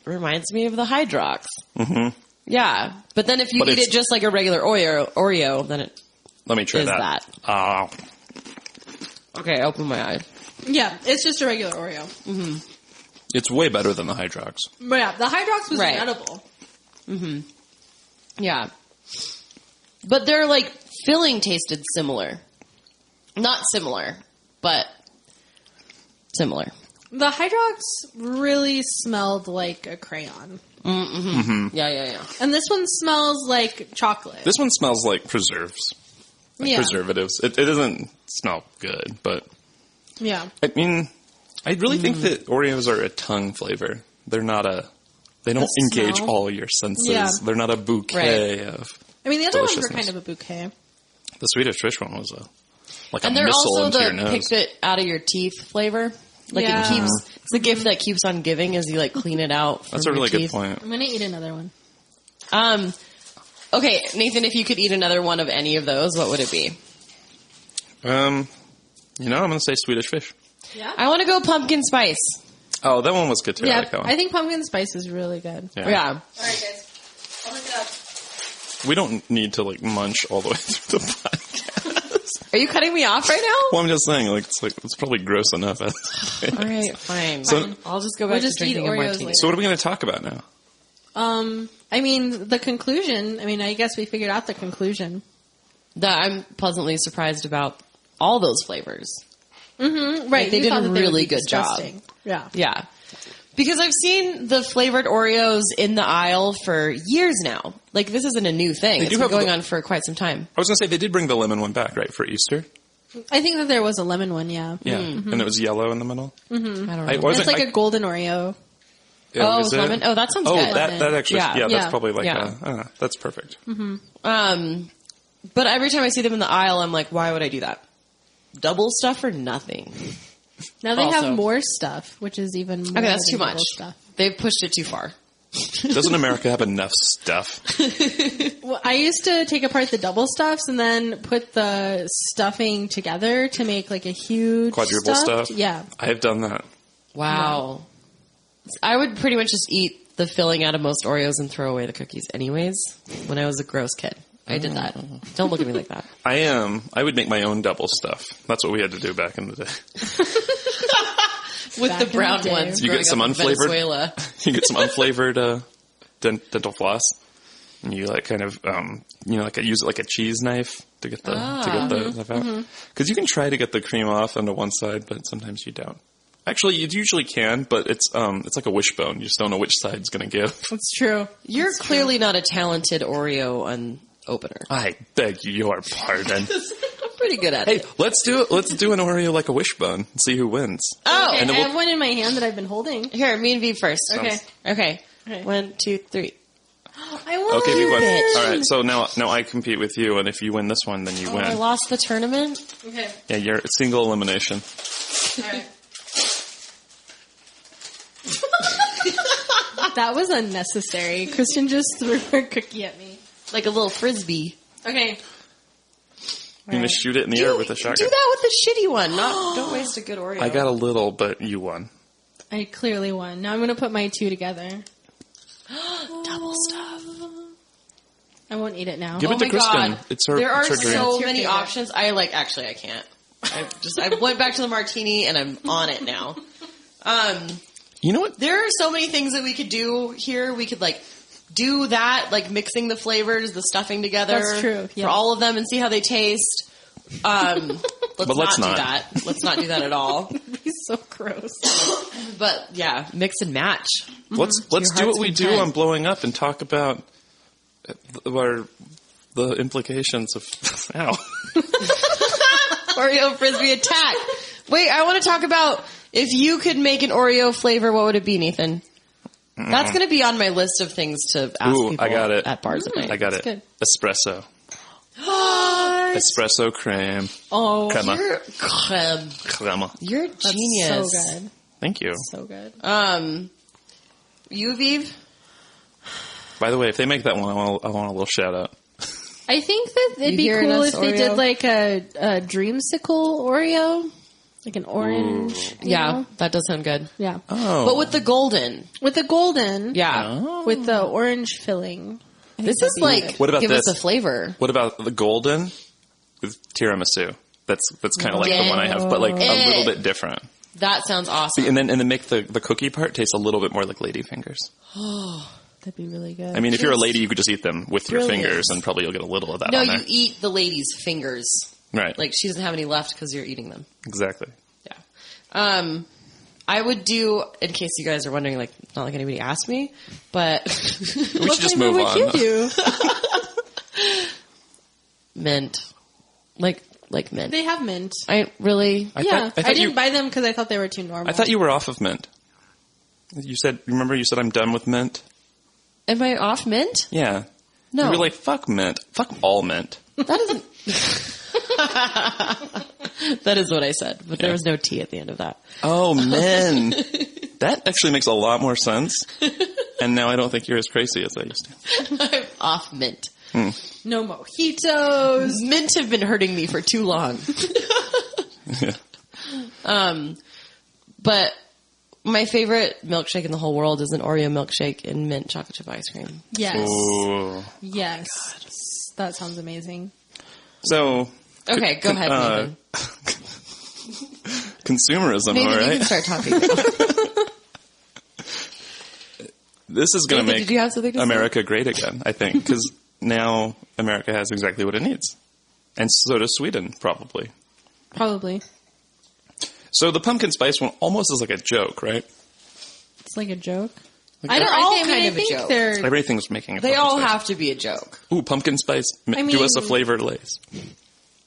reminds me of the Hydrox. Mm-hmm. Yeah. But then if you But eat it's- it just like a regular Oreo, then it... Let me try Is that. Okay, open my eyes. Yeah, it's just a regular Oreo. It's way better than the Hydrox. But yeah, the Hydrox was Right. edible. Yeah. But their, filling tasted similar. Not similar, but similar. The Hydrox really smelled like a crayon. Yeah. And this one smells like chocolate. This one smells like preserves. Yeah. Preservatives. It doesn't smell good, but... Yeah. I mean, I really think that Oreos are a tongue flavor. They're not they don't The engage smell? all your senses. Yeah. They're not a bouquet of... I mean, the other ones were Deliciousness. kind of a bouquet. The Swedish Fish one was a And a they're missile also into your the nose. pick it out of your teeth flavor. Yeah. It's the gift that keeps on giving as you clean it out from That's a your really good teeth. point. I'm going to eat another one. Okay, Nathan, if you could eat another one of any of those, what would it be? I'm going to say Swedish Fish. Yeah? I want to go pumpkin spice. Oh, that one was good too. I Yeah, like that one. I think pumpkin spice is really good. Yeah. Yeah. All right, guys. I'll look it up. We don't need to munch all the way through the podcast. Are you cutting me off right now? Well, I'm just saying, it's probably gross enough. All right, fine. So- I'll just go We'll back just to eat drinking a Oreos martini. later. So what are we going to talk about now? I mean, the conclusion, I guess we figured out the conclusion. That I'm pleasantly surprised about all those flavors. Right. they you did thought a that they would really be good job. disgusting. Yeah. Yeah. Because I've seen the flavored Oreos in the aisle for years now. This isn't a new thing. They It's do been have going the- on for quite some time. I was going to say, they did bring the lemon one back, right, for Easter? I think that there was a lemon one, yeah. Yeah. And it was yellow in the middle? I don't know. I wasn't, It's like a golden Oreo. Oh, is it's lemon? Oh, that sounds good. that actually, Yeah. yeah, Yeah. that's probably Yeah. that's perfect. But every time I see them in the aisle, I'm like, why would I do that? double stuff or nothing. Now they Also. have more stuff, which is even more. Okay, that's than too much. double Stuff. They've pushed it too far. Doesn't America have enough stuff? Well, I used to take apart the double stuffs and then put the stuffing together to make like a huge Quadruple stuffed. stuff? Yeah. I have done that. Wow. I would pretty much just eat the filling out of most Oreos and throw away the cookies anyways when I was a gross kid. I did that. Don't look at me like that. I would make my own double stuff. That's what we had to do back in the day. With Back the in the brown day. ones. You get growing some up in unflavored- Venezuela. You get some unflavored dental floss, and you like kind of like use it like a cheese knife to get the stuff out. Because you can try to get the cream off onto one side, but sometimes you don't. Actually, you usually can, but it's like a wishbone. You just don't know which side's going to give. That's true. You're clearly not a talented Oreo opener. I beg your pardon. I'm pretty good at Hey, it. let's do an Oreo like a wishbone and see who wins. Oh, Okay, And I then have one in my hand that I've been holding. here, me and V first. Okay. Okay. Okay. 1, 2, 3. I won. Okay, you won. bitch. All right, so now I compete with you, and if you win this one, then you I win. lost the tournament. Okay. Yeah, you're single elimination. All right. That was unnecessary. Kristen just threw her cookie at me. Like a little frisbee. Okay. You're gonna shoot it in the air with a Do shotgun. that with the shitty one. Don't waste a good Oreo. I got a little, but you won. I clearly won. Now I'm going to put my two together. double stuff. I won't eat it now. Give it to my Kristen. God. It's her. There are it's her dream. so It's your many favorite. options. Actually, I can't. I went back to the martini and I'm on it now. You know what? There are so many things that we could do here. We could do that, like mixing the flavors, the stuffing together. That's true, yeah. For all of them and see how they taste. Let's not. do that. Let's not do that at all. He's so gross. But yeah, mix and match. Let's Your do heart's what we do content. on Blowing Up and talk about the implications of. Ow. Oreo frisbee attack. Wait, I want to talk about if you could make an Oreo flavor, what would it be, Nathan? That's going to be on my list of things to ask Ooh, people I got it. at bars at night. I got it. good. Espresso. Espresso cream. Oh, Crema. You're, Crema. you're that's genius. so good. Thank you. So good. You, Viv? By the way, if they make that one, I want a little shout out. I think that it'd You be hearing cool us, if they Oreo? did like a dreamsicle Oreo. Like an orange. you Yeah, know? that does sound good. Yeah. Oh. But with the golden. With the golden. Yeah. Oh. With the orange filling. This is like, What about give this? us a flavor. What about the golden with tiramisu? That's kind of like the one I have, but like a Yeah. little bit different. That sounds awesome. And then make the cookie part taste a little bit more like ladyfingers. That'd be really good. I mean, if you're a lady, you could just eat them with your Brilliant. fingers, and probably you'll get a little of that No, on there. you eat the lady's fingers. Right. Like, she doesn't have any left because you're eating them. Exactly. Yeah. I would do, in case you guys are wondering, like, not like anybody asked me, but We should what just flavor move would on. you do? mint. Like mint. They have mint. I really, I Yeah. thought I you- didn't buy them because I thought they were too normal. I thought you were off of mint. You said I'm done with mint? am I off mint? Yeah. No. You were like, fuck mint. Fuck all mint. That isn't. That is what I said, but there was no T at the end of that. Oh, men. That actually makes a lot more sense. And now I don't think you're as crazy as I used to. I'm off mint. No mojitos. Mint have been hurting me for too long. Yeah. But my favorite milkshake in the whole world is an Oreo milkshake and mint chocolate chip ice cream. Yes. Ooh. Yes. That sounds amazing. So. Okay, go ahead, Nathan. Consumerism, Nathan, all you right? can start talking now. This is going to Nathan, make did you have something to say? America great again, I think, because now America has exactly what it needs. And so does Sweden, probably. Probably. So the pumpkin spice one almost is like a joke, right? It's like a joke. Like I don't. all I kind I of a think joke. they're. Everything's making a They pumpkin all spice. have to be a joke. Ooh, pumpkin spice. I Do us a mean- flavored Lay's.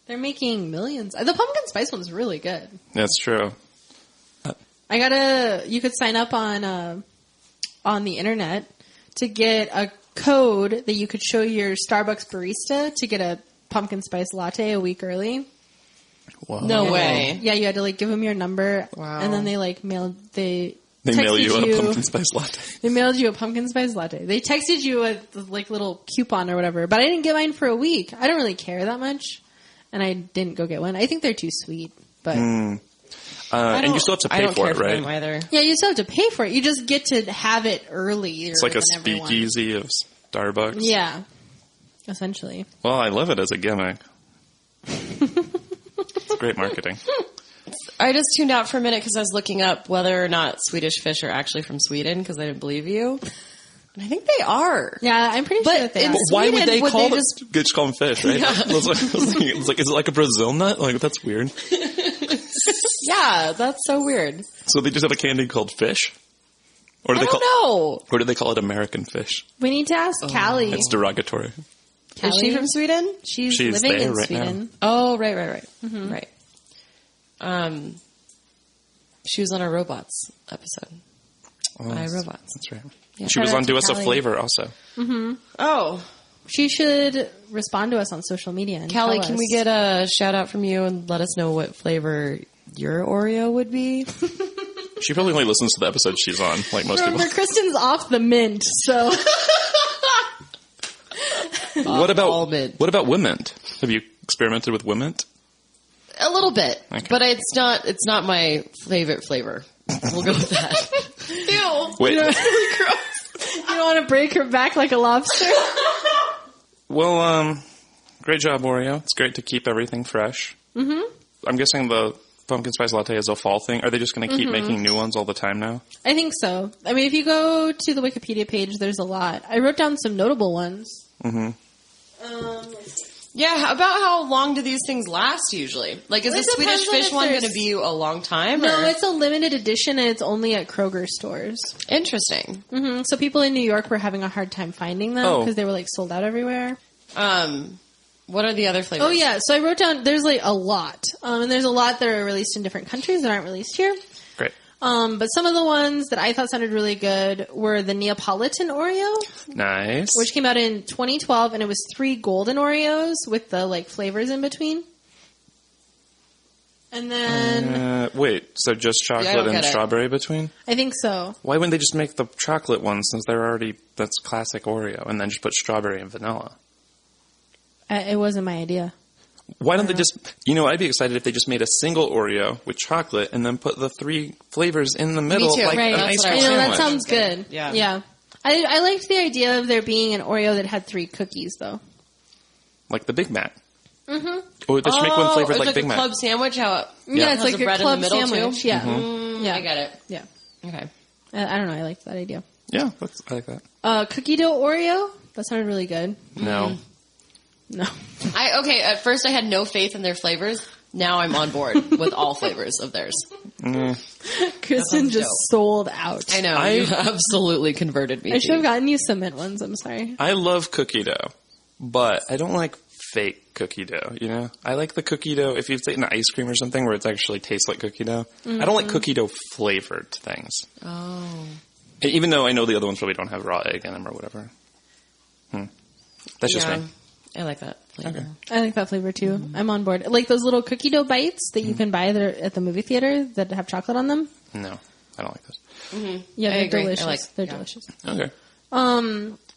They're making millions. The pumpkin spice one's really good. That's true. I gotta. You could sign up on the internet to get a code that you could show your Starbucks barista to get a pumpkin spice latte a week early. Wow. No way. Yeah, you had to like give them your number, Wow. and then they like mailed. They mail texted you a pumpkin spice latte. They mailed you a pumpkin spice latte. They texted you a like little coupon or whatever, but I didn't get mine for a week. I don't really care that much, and I didn't go get one. I think they're too sweet, but And you still have to I pay don't for care it, for right? them either. yeah, you still have to pay for it. You just get to have it earlier. It's like a than everyone. speakeasy of Starbucks. Yeah, essentially. Well, I love it as a gimmick. It's great marketing. I just tuned out for a minute because I was looking up whether or not Swedish fish are actually from Sweden because I didn't believe you. And I think they are. Yeah, I'm pretty sure that they in are. Why would Sweden, they would call they them? just- Just call them fish, right? Yeah. I was like, is it like a Brazil nut? Like that's weird. Yeah, that's so weird. So they just have a candy called fish, or do I they call? don't know. Or do they call it American fish? We need to ask Callie. It's derogatory. Is she from Sweden? She's She's living there in right Sweden. Oh, right. Right. She was on our robots episode. Oh, iRobots. That's right. Yeah. She was Shout out on to Do Us a Callie. Flavor also. Oh, She should respond to us on social media. And Callie, tell can us. we get a shout out from you and let us know what flavor your Oreo would be? She probably only listens to the episodes she's on, like most Remember, people. Kristen's off the mint, so What about almond. what about Wimment? Have you experimented with Wimment? A little bit, Okay. but it's not my favorite flavor. We'll go with that. Ew. Wait, you don't want to break her back like a lobster. well, great job, Oreo. It's great to keep everything fresh. Mm-hmm. I'm guessing the pumpkin spice latte is a fall thing. Are they just going to keep making new ones all the time now? I think so. I mean, if you go to the Wikipedia page, there's a lot. I wrote down some notable ones. Mm-hmm. Yeah, about how long do these things last usually? Like, is It the Swedish depends on fish if one there's- going to be a long time? No, or? it's a limited edition, and it's only at Kroger stores. Interesting. So people in New York were having a hard time finding them Oh. because they were like sold out everywhere. What are the other flavors? Oh yeah, so I wrote down. There's like a lot, and there's a lot that are released in different countries that aren't released here. Great. But some of the ones that I thought sounded really good were the Neapolitan Oreo, Nice. which came out in 2012, and it was 3 golden Oreos with the like flavors in between. And then Wait, so just I chocolate don't and get it. strawberry between? I think so. Why wouldn't they just make the chocolate one since they're already, that's classic Oreo, and then just put strawberry and vanilla? It wasn't my idea. Why don't they just, I'd be excited if they just made a single Oreo with chocolate and then put the 3 flavors in the middle too. like Right. an That's ice what I cream was That sandwich. sounds good. Yeah. Yeah. I liked the idea of there being an Oreo that had 3 cookies, though. Like the Big Mac. Mm-hmm. Or they should make one flavored it's like Big a Mac. club sandwich. How it Yeah, has it's like the your bread in club the middle sandwich. too. Yeah. Yeah, I Yeah. get it. Yeah. Okay. I don't know. I like that idea. Yeah, I like that. Cookie dough Oreo? That sounded really good. No. No. At first I had no faith in their flavors. Now I'm on board with all flavors of theirs. Kristen sounds just dope. sold out. I know. You absolutely converted me. I should have gotten you some mint ones. I'm sorry. I love cookie dough, but I don't like fake cookie dough, I like the cookie dough, if you've taken ice cream or something where it actually tastes like cookie dough. I don't like cookie dough flavored things. Oh. Even though I know the other ones probably don't have raw egg in them or whatever. That's just me. I like that flavor. Okay. I like that flavor too. I'm on board. Like those little cookie dough bites that you can buy that are at the movie theater that have chocolate on them. No, I don't like those. Yeah, I they're agree. I delicious. like- They're yeah. delicious. Okay.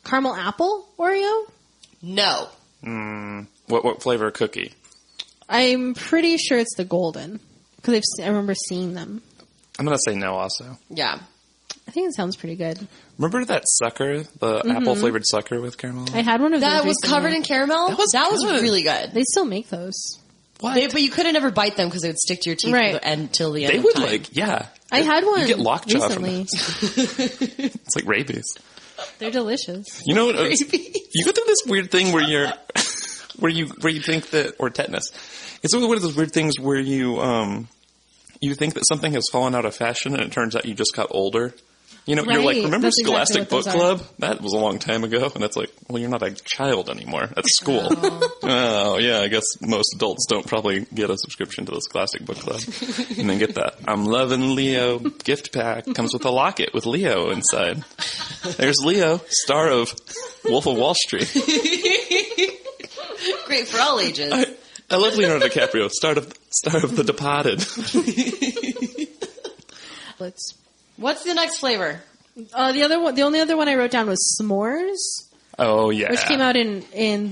Caramel apple Oreo? No. What flavor cookie? I'm pretty sure it's the golden because I remember seeing them. I'm going to say no also. Yeah. I think it sounds pretty good. Remember that sucker, the apple flavored sucker with caramel? I had one of those. That was recently. covered in caramel. That was good. really good. They still make those. What? But you couldn't ever bite them because they would stick to your teeth Right. until the end. They of would time. yeah. I had one You get lockjaw from recently. It's like rabies. They're delicious. You know what? You go through this weird thing where you're, where you think that, or tetanus. It's one of those weird things where you think that something has fallen out of fashion and it turns out you just got older. You're like, Right. remember That's exactly Scholastic what Book those are. Club? That was a long time ago. And that's like, well, you're not a child anymore at school. Oh, yeah, I guess most adults don't probably get a subscription to the Scholastic Book Club. And then get that I'm Loving Leo gift pack. Comes with a locket with Leo inside. There's Leo, star of Wolf of Wall Street. Great for all ages. I love Leonardo DiCaprio, star of The Departed. What's the next flavor? The only other one I wrote down was s'mores. Oh, yeah. Which came out in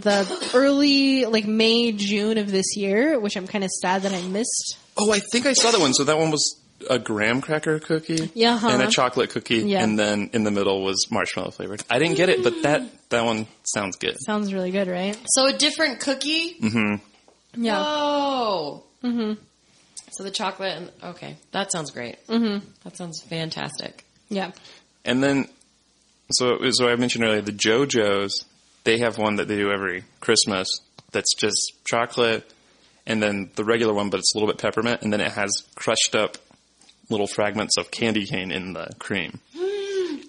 the early, May, June of this year, which I'm kind of sad that I missed. Oh, I think I saw that one. So that one was a graham cracker cookie and a chocolate cookie, and then in the middle was marshmallow flavored. I didn't get it, but that one sounds good. Sounds really good, right? So a different cookie? Mm-hmm. Yeah. Whoa. Mm-hmm. So the chocolate and... Okay, that sounds great. Mm-hmm. That sounds fantastic. Yeah. And then... So I mentioned earlier, the JoJo's, they have one that they do every Christmas that's just chocolate, and then the regular one, but it's a little bit peppermint, and then it has crushed up little fragments of candy cane in the cream.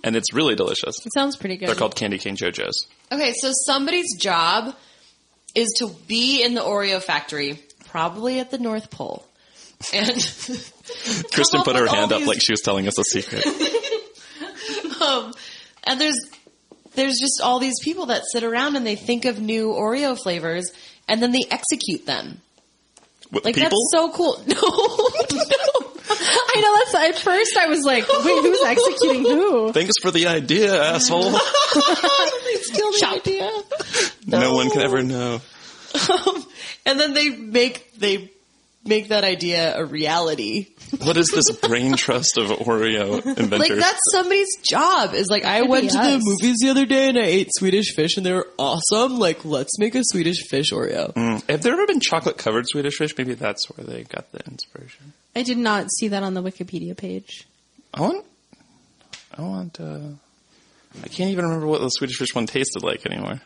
And it's really delicious. It sounds pretty good. They're called candy cane JoJo's. Okay, so somebody's job is to be in the Oreo factory, probably at the North Pole. And Kristen put her hand up like she was telling us a secret. And there's just all these people that sit around and they think of new Oreo flavors and then they execute them. What, like, people? That's so cool. No. I know, that's, at first I was like, wait, who's executing who? Thanks for the idea, asshole. They steal the idea. No one can ever know. And then they make that idea a reality. What is this brain trust of Oreo inventors? Like, that's somebody's job. Is like, I went to the movies the other day and I ate Swedish fish and they were awesome. Like, let's make a Swedish fish Oreo. Have there ever been chocolate-covered Swedish fish? Maybe that's where they got the inspiration. I did not see that on the Wikipedia page. I can't even remember what the Swedish fish one tasted like anymore.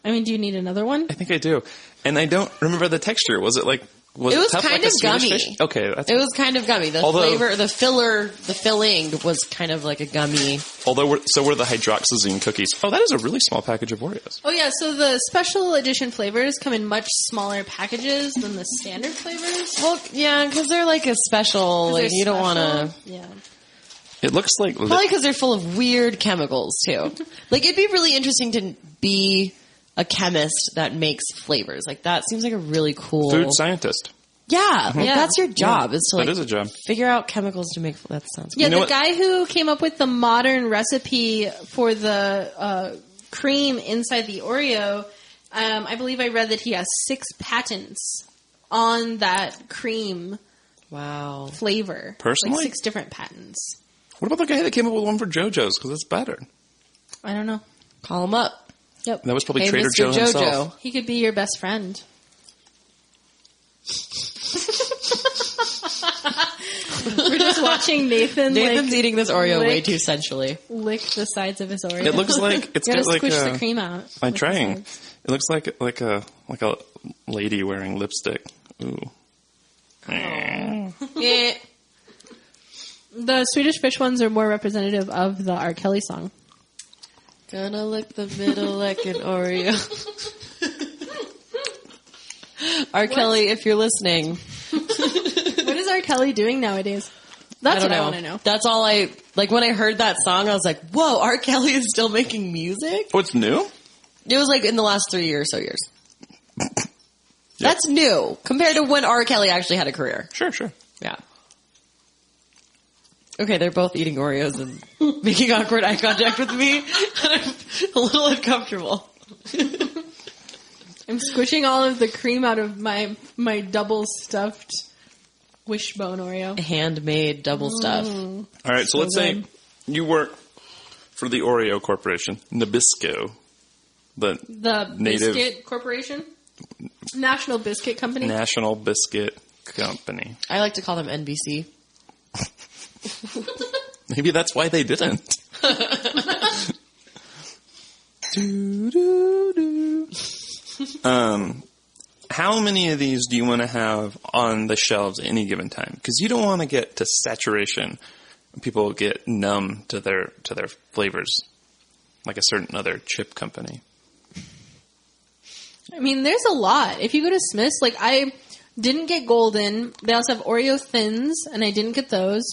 I mean, do you need another one? I think I do. And I don't remember the texture. Was it like... It was tough kind like of gummy. Fish? Okay. It was kind of gummy. The flavor, the filling was kind of like a gummy. So were the hydroxyzine cookies. Oh, that is a really small package of Oreos. Oh, yeah. So the special edition flavors come in much smaller packages than the standard flavors. Well, yeah, because they're like a special. Like, you don't want to... Yeah. It looks like... Probably because they're full of weird chemicals, too. Like, it'd be really interesting to be a chemist that makes flavors. Like, that seems like a really cool... Food scientist. Yeah, like, that's your job. Is to, like, that is a job. Figure out chemicals to make... That sounds cool. Yeah, the guy who came up with the modern recipe for the cream inside the Oreo, I believe I read that he has 6 patents on that cream flavor. Personally? Like 6 different patents. What about the guy that came up with one for JoJo's? Because it's better. I don't know. Call him up. Yep. That was probably Hey, Trader Mr. Joe JoJo. himself. He could be your best friend. We're just watching Nathan's eating this Oreo way too sensually. Lick the sides of his Oreo. It looks like it's got like squish the cream out. I'm trying. It looks like a lady wearing lipstick. Ooh. Yeah. The Swedish fish ones are more representative of the R. Kelly song. Gonna lick the middle like an Oreo. R. Kelly, if you're listening. What is R. Kelly doing nowadays? That's what I want to know. That's all like when I heard that song, I was like, whoa, R. Kelly is still making music? Oh, it's new? It was like in the last 3 or so years. That's new compared to when R. Kelly actually had a career. Sure. Yeah. Okay, they're both eating Oreos and making awkward eye contact with me, and I'm a little uncomfortable. I'm squishing all of the cream out of my double stuffed wishbone Oreo. Handmade double stuff. All right, so let's say you work for the Oreo Corporation, Nabisco, the native Biscuit Corporation? National Biscuit Company? National Biscuit Company. I like to call them NBC. Maybe that's why they didn't. How many of these do you want to have on the shelves at any given time? Because you don't want to get to saturation. People get numb to their flavors, like a certain other chip company. I mean, there's a lot. If you go to Smith's, like, I didn't get Golden. They also have Oreo Thins, and I didn't get those.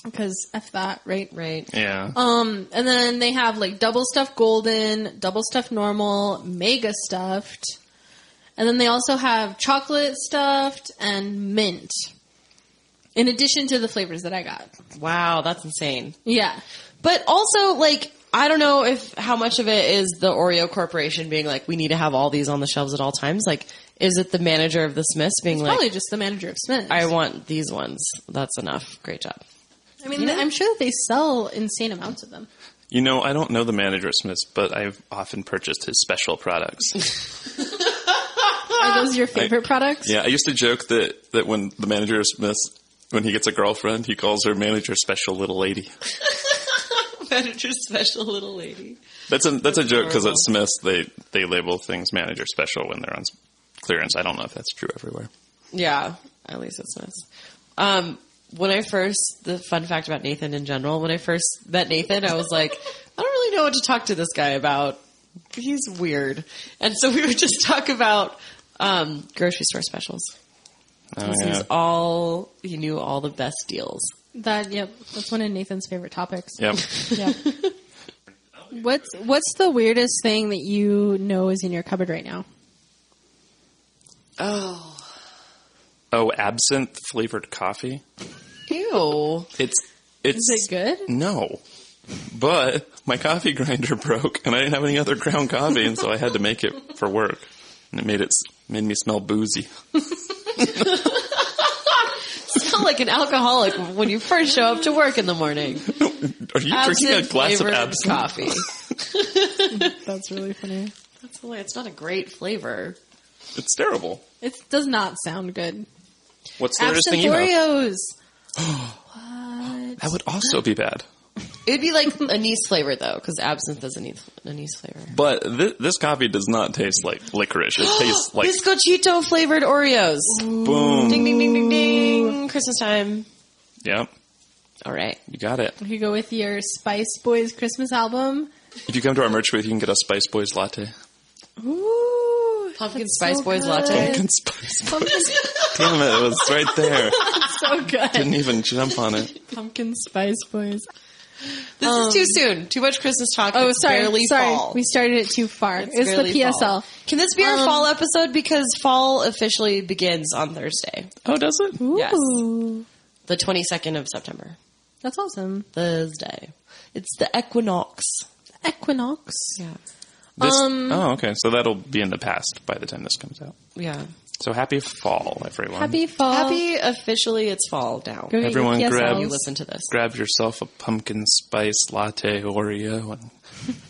Because F that, right? Right. Yeah. And then they have, like, double stuffed Golden, double stuffed normal, mega stuffed. And then they also have chocolate stuffed and mint. In addition to the flavors that I got. Wow, that's insane. Yeah. But also, like, I don't know if how much of it is the Oreo Corporation being like, we need to have all these on the shelves at all times. Like, is it the manager of the Smiths being like, Probably just the manager of Smith's. I want these ones. That's enough. Great job. I mean, I'm sure that they sell insane amounts of them. You know, I don't know the manager at Smith's, but I've often purchased his special products. Are those your favorite products? Yeah, I used to joke that when the manager of Smith's, when he gets a girlfriend, he calls her manager special little lady. Manager special little lady. That's a joke because at Smith's they label things manager special when they're on clearance. I don't know if that's true everywhere. Yeah, at least at Smith's. The fun fact about Nathan in general, when I first met Nathan, I was like, I don't really know what to talk to this guy about. He's weird. And so we would just talk about grocery store specials. Oh, yeah. He knew all the best deals. That's one of Nathan's favorite topics. Yep. Yep. What's the weirdest thing that you know is in your cupboard right now? Oh, absinthe flavored coffee. ew. Is it good? No. But my coffee grinder broke and I didn't have any other ground coffee, and so I had to make it for work. And it made me smell boozy. Smell like an alcoholic when you first show up to work in the morning. Are you drinking a glass of absinthe coffee? That's really funny. It's not a great flavor. It's terrible. It does not sound good. What's the weirdest thing you know? Oreos. What? That would also be bad. It would be like anise flavor, though, because absinthe is anise flavor. But this coffee does not taste like licorice. It tastes like Biscochito flavored Oreos. Boom. Ding, ding, ding, ding, ding. Christmas time. Yep. All right. You got it. You go with your Spice Boys Christmas album. If you come to our merch booth, you can get a Spice Boys latte. Ooh. Pumpkin Spice so Boys good. latte. Pumpkin Spice Boys. Damn it was right there. So good. Didn't even jump on it. Pumpkin Spice Boys. This is too soon. Too much Christmas talk. Oh, It's sorry. barely fall. We started it too far. It's the barely PSL. fall. Can this be our fall episode? Because fall officially begins on Thursday. Oh, does it? Ooh. Yes. The 22nd of September. That's awesome. Thursday. It's the equinox. Equinox. Yeah. Okay. So that'll be in the past by the time this comes out. Yeah. So happy fall, everyone. Happy fall. Happy officially it's fall now. Go get Everyone your PSL. grab- You listen to this. Grab yourself a pumpkin spice latte Oreo and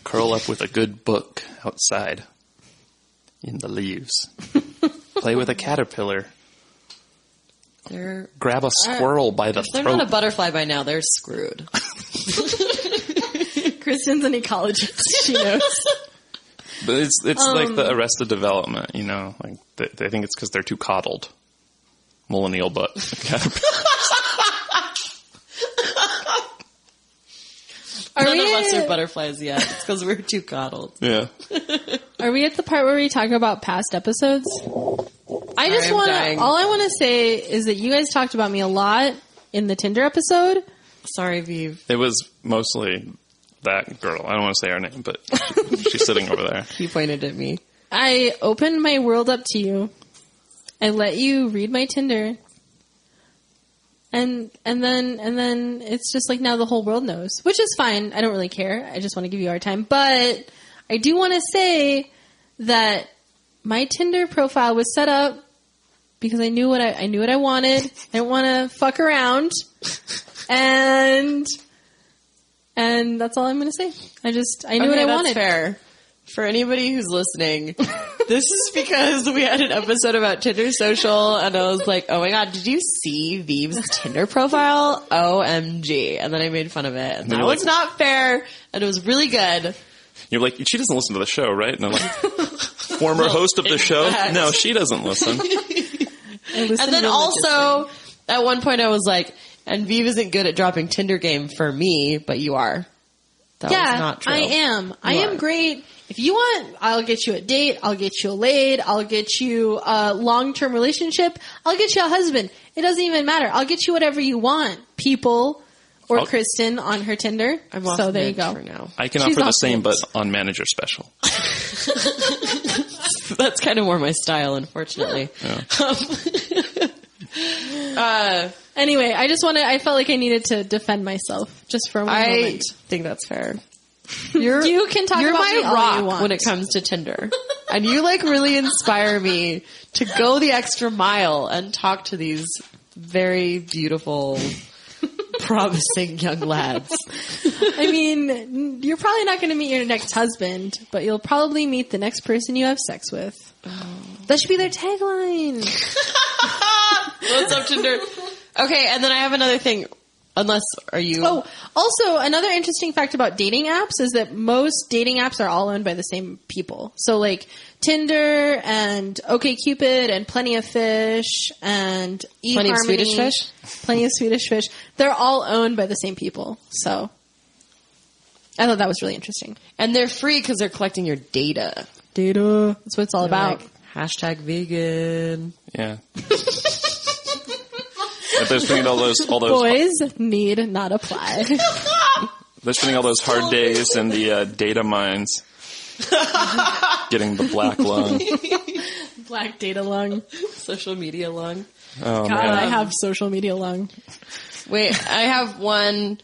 curl up with a good book outside in the leaves. Play with a caterpillar. Grab a squirrel by the If they're throat. not a butterfly by now, they're screwed. Kristen's an ecologist. She knows. But it's like the Arrested Development, you know. Like they think it's because they're too coddled. Millennial butt caterpillar. None of us are butterflies yet. It's because we're too coddled. Yeah. Are we at the part where we talk about past episodes? I just I'm want dying. to. All I want to say is that you guys talked about me a lot in the Tinder episode. Sorry, Vive. It was mostly that girl. I don't want to say her name, but she's sitting over there. He pointed at me. I opened my world up to you. I let you read my Tinder. And then it's just like now the whole world knows, which is fine. I don't really care. I just want to give you our time. But I do want to say that my Tinder profile was set up because I knew what I wanted. I didn't want to fuck around. And that's all I'm going to say. I knew what I wanted. That's fair. For anybody who's listening, this is because we had an episode about Tinder Social, and I was like, oh my god, did you see Vive's Tinder profile? OMG. And then I made fun of it. And that was not fair, and it was really good. You're like, she doesn't listen to the show, right? And I'm like, former host of the show? No, she doesn't listen. And then also, at one point I was like, and Vive isn't good at dropping Tinder game for me, but you are. That was not true. I am. I am great. If you want, I'll get you a date. I'll get you laid. I'll get you a long-term relationship. I'll get you a husband. It doesn't even matter. I'll get you whatever you want, people. Or Kristen on her Tinder. I'm off so there you Midge go. for now. I can She's offer the off same, Midge. but on manager special. That's kind of more my style, unfortunately. Yeah. Anyway, I felt like I needed to defend myself just for a moment. I think that's fair. You can talk You're about my me all rock you want. when it comes to Tinder. And you like really inspire me to go the extra mile and talk to these very beautiful, promising young lads. I mean, you're probably not going to meet your next husband, but you'll probably meet the next person you have sex with. Oh. That should be their tagline. What's up, Tinder? Okay, and then I have another thing. Unless, are you... Oh, also, another interesting fact about dating apps is that most dating apps are all owned by the same people. So, like, Tinder and OkCupid and Plenty of Fish and eHarmony. Plenty of Swedish Fish? Plenty of Swedish Fish. They're all owned by the same people. So, I thought that was really interesting. And they're free because they're collecting your data. Data. That's what it's all about. Like, #vegan. Yeah. If they're spending all those boys need not apply. They're spending all those hard days in the data mines, getting the black lung, black data lung, social media lung. Oh, God, man. I have social media lung. Wait, I have one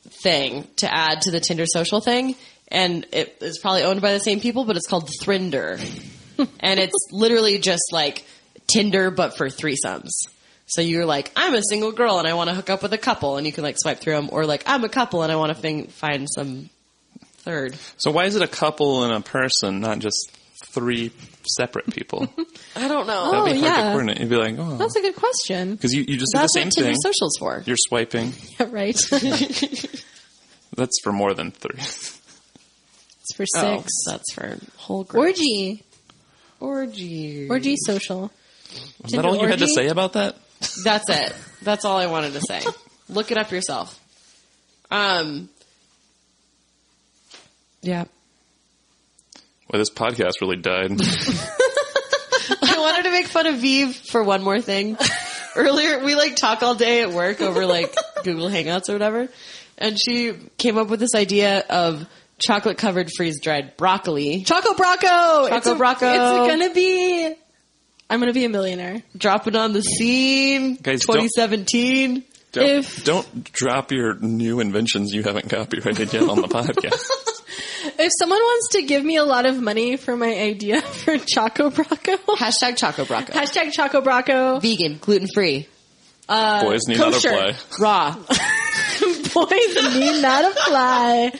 thing to add to the Tinder social thing, and it is probably owned by the same people, but it's called Thrinder, and it's literally just like Tinder but for threesomes. So you're like, I'm a single girl and I want to hook up with a couple, and you can like swipe through them, or like, I'm a couple and I want to find some third. So why is it a couple and a person, not just three separate people? I don't know. That'd be hard to yeah. coordinate. You'd be like, oh. That's a good question. Because you just do the That's same what Tinder thing. Social's for. You're swiping. Yeah, right. That's for more than three. It's for 6. Oh, that's for whole group. Orgy social. Was that all you had to say about that? That's it. That's all I wanted to say. Look it up yourself. Yeah. Well, this podcast really died. I wanted to make fun of Vive for one more thing. Earlier, we like talk all day at work over like Google Hangouts or whatever. And she came up with this idea of chocolate covered freeze dried broccoli. Choco Brocco! I'm gonna be a millionaire. Dropping on the scene. Guys, 2017. Don't drop your new inventions you haven't copyrighted yet on the podcast. If someone wants to give me a lot of money for my idea for Choco Brocco. #Choco Brocco. Choco Brocco. Vegan, gluten free. Boys need not kosher. apply. Raw. Boys need not apply.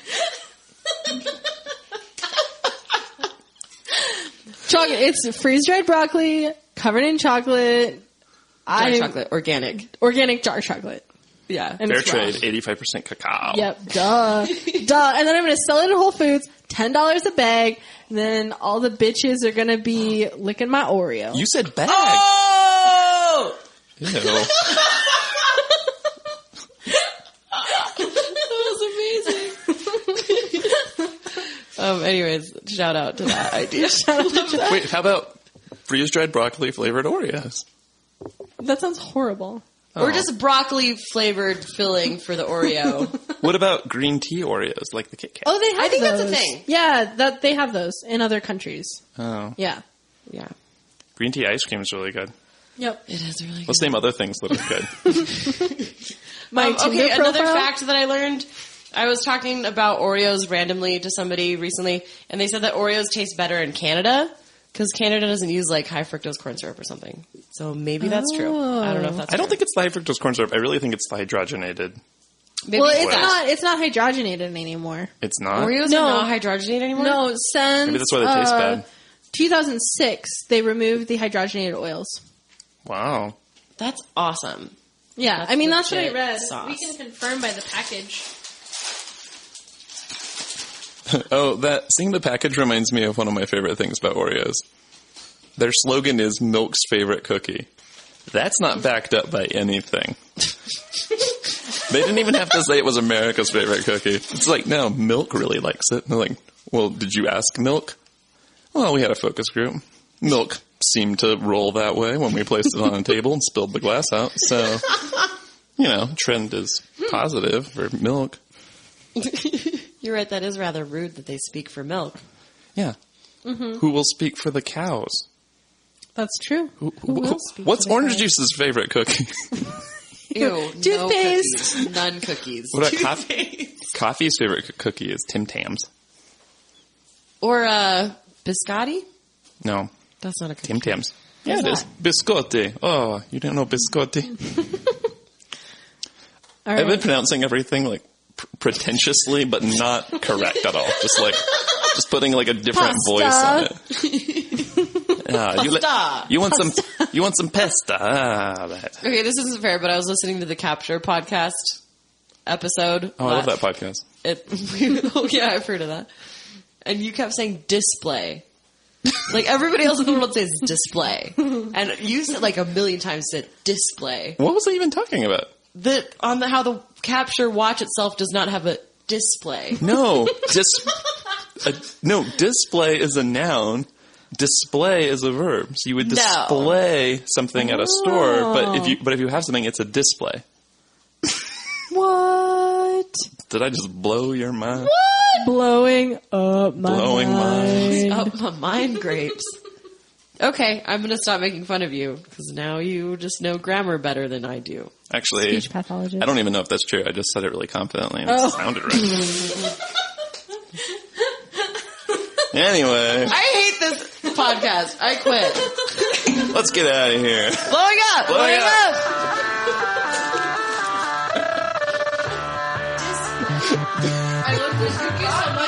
Chocolate. It's freeze-dried broccoli covered in chocolate. Chocolate. Organic jar chocolate. Yeah. And Fair it's trade, raw. 85% cacao. Yep. Duh. And then I'm going to sell it at Whole Foods, $10 a bag. And then all the bitches are going to be licking my Oreo. You said bag. Oh! Ew. That was amazing. Anyways, shout out to that idea. Wait, how about freeze-dried broccoli flavored Oreos? That sounds horrible. Or just broccoli flavored filling for the Oreo. What about green tea Oreos, like the Kit Kat? Oh, they have I think those. that's a thing. Yeah, they have those in other countries. Oh. Yeah. Yeah. Green tea ice cream is really good. Yep. It is really good. Let's name other things that are good. My Tinder okay, another profile? fact that I learned. I was talking about Oreos randomly to somebody recently, and they said that Oreos taste better in Canada because Canada doesn't use like high fructose corn syrup or something. So maybe that's true. I don't know if that's I don't true. think it's the high fructose corn syrup. I really think it's the hydrogenated. Maybe Well, it's it's not hydrogenated anymore. It's not? Oreos No. are not hydrogenated anymore? No, since Maybe that's why they taste bad. 2006, they removed the hydrogenated oils. Wow. That's awesome. Yeah, That's I mean, that's what I legit read. sauce. We can confirm by the package. Seeing the package reminds me of one of my favorite things about Oreos. Their slogan is Milk's favorite cookie. That's not backed up by anything. They didn't even have to say it was America's favorite cookie. It's like, no, Milk really likes it. And they're like, well, did you ask Milk? Well, we had a focus group. Milk seemed to roll that way when we placed it on a table and spilled the glass out. So, trend is positive for Milk. You're right, that is rather rude that they speak for milk. Yeah. Who will speak for the cows? That's true. Who will speak What's for the Orange cows? Juice's favorite cookie? Ew, no Toothpaste. cookies. None cookies. What about coffee? Coffee's favorite cookie is Tim Tams. Or biscotti? No, That's not a cookie. Tim Tams. Yeah, What's it is. Biscotti. Oh, you didn't know biscotti? All I've been right. pronouncing everything like pretentiously, but not correct at all. Just putting like a different voice on it. You want some pasta? That. Okay, this isn't fair, but I was listening to the Capture podcast episode. Oh, I love that podcast. Yeah, I've heard of that. And you kept saying display. Like everybody else in the world says display. And you said like a million times said display. What was I even talking about? How the Capture watch itself does not have a display. No, display is a noun. Display is a verb. So you would display something at a store, but if you have something, it's a display. What? Did I just blow your mind? What? Blowing up my mind. Up my mind grapes. Okay, I'm going to stop making fun of you because now you just know grammar better than I do. Actually, Speech pathologist. I don't even know if that's true. I just said it really confidently and it sounded right. Anyway. I hate this podcast. I quit. Let's get out of here. Blowing up. Blowing up. I love this cookie so much.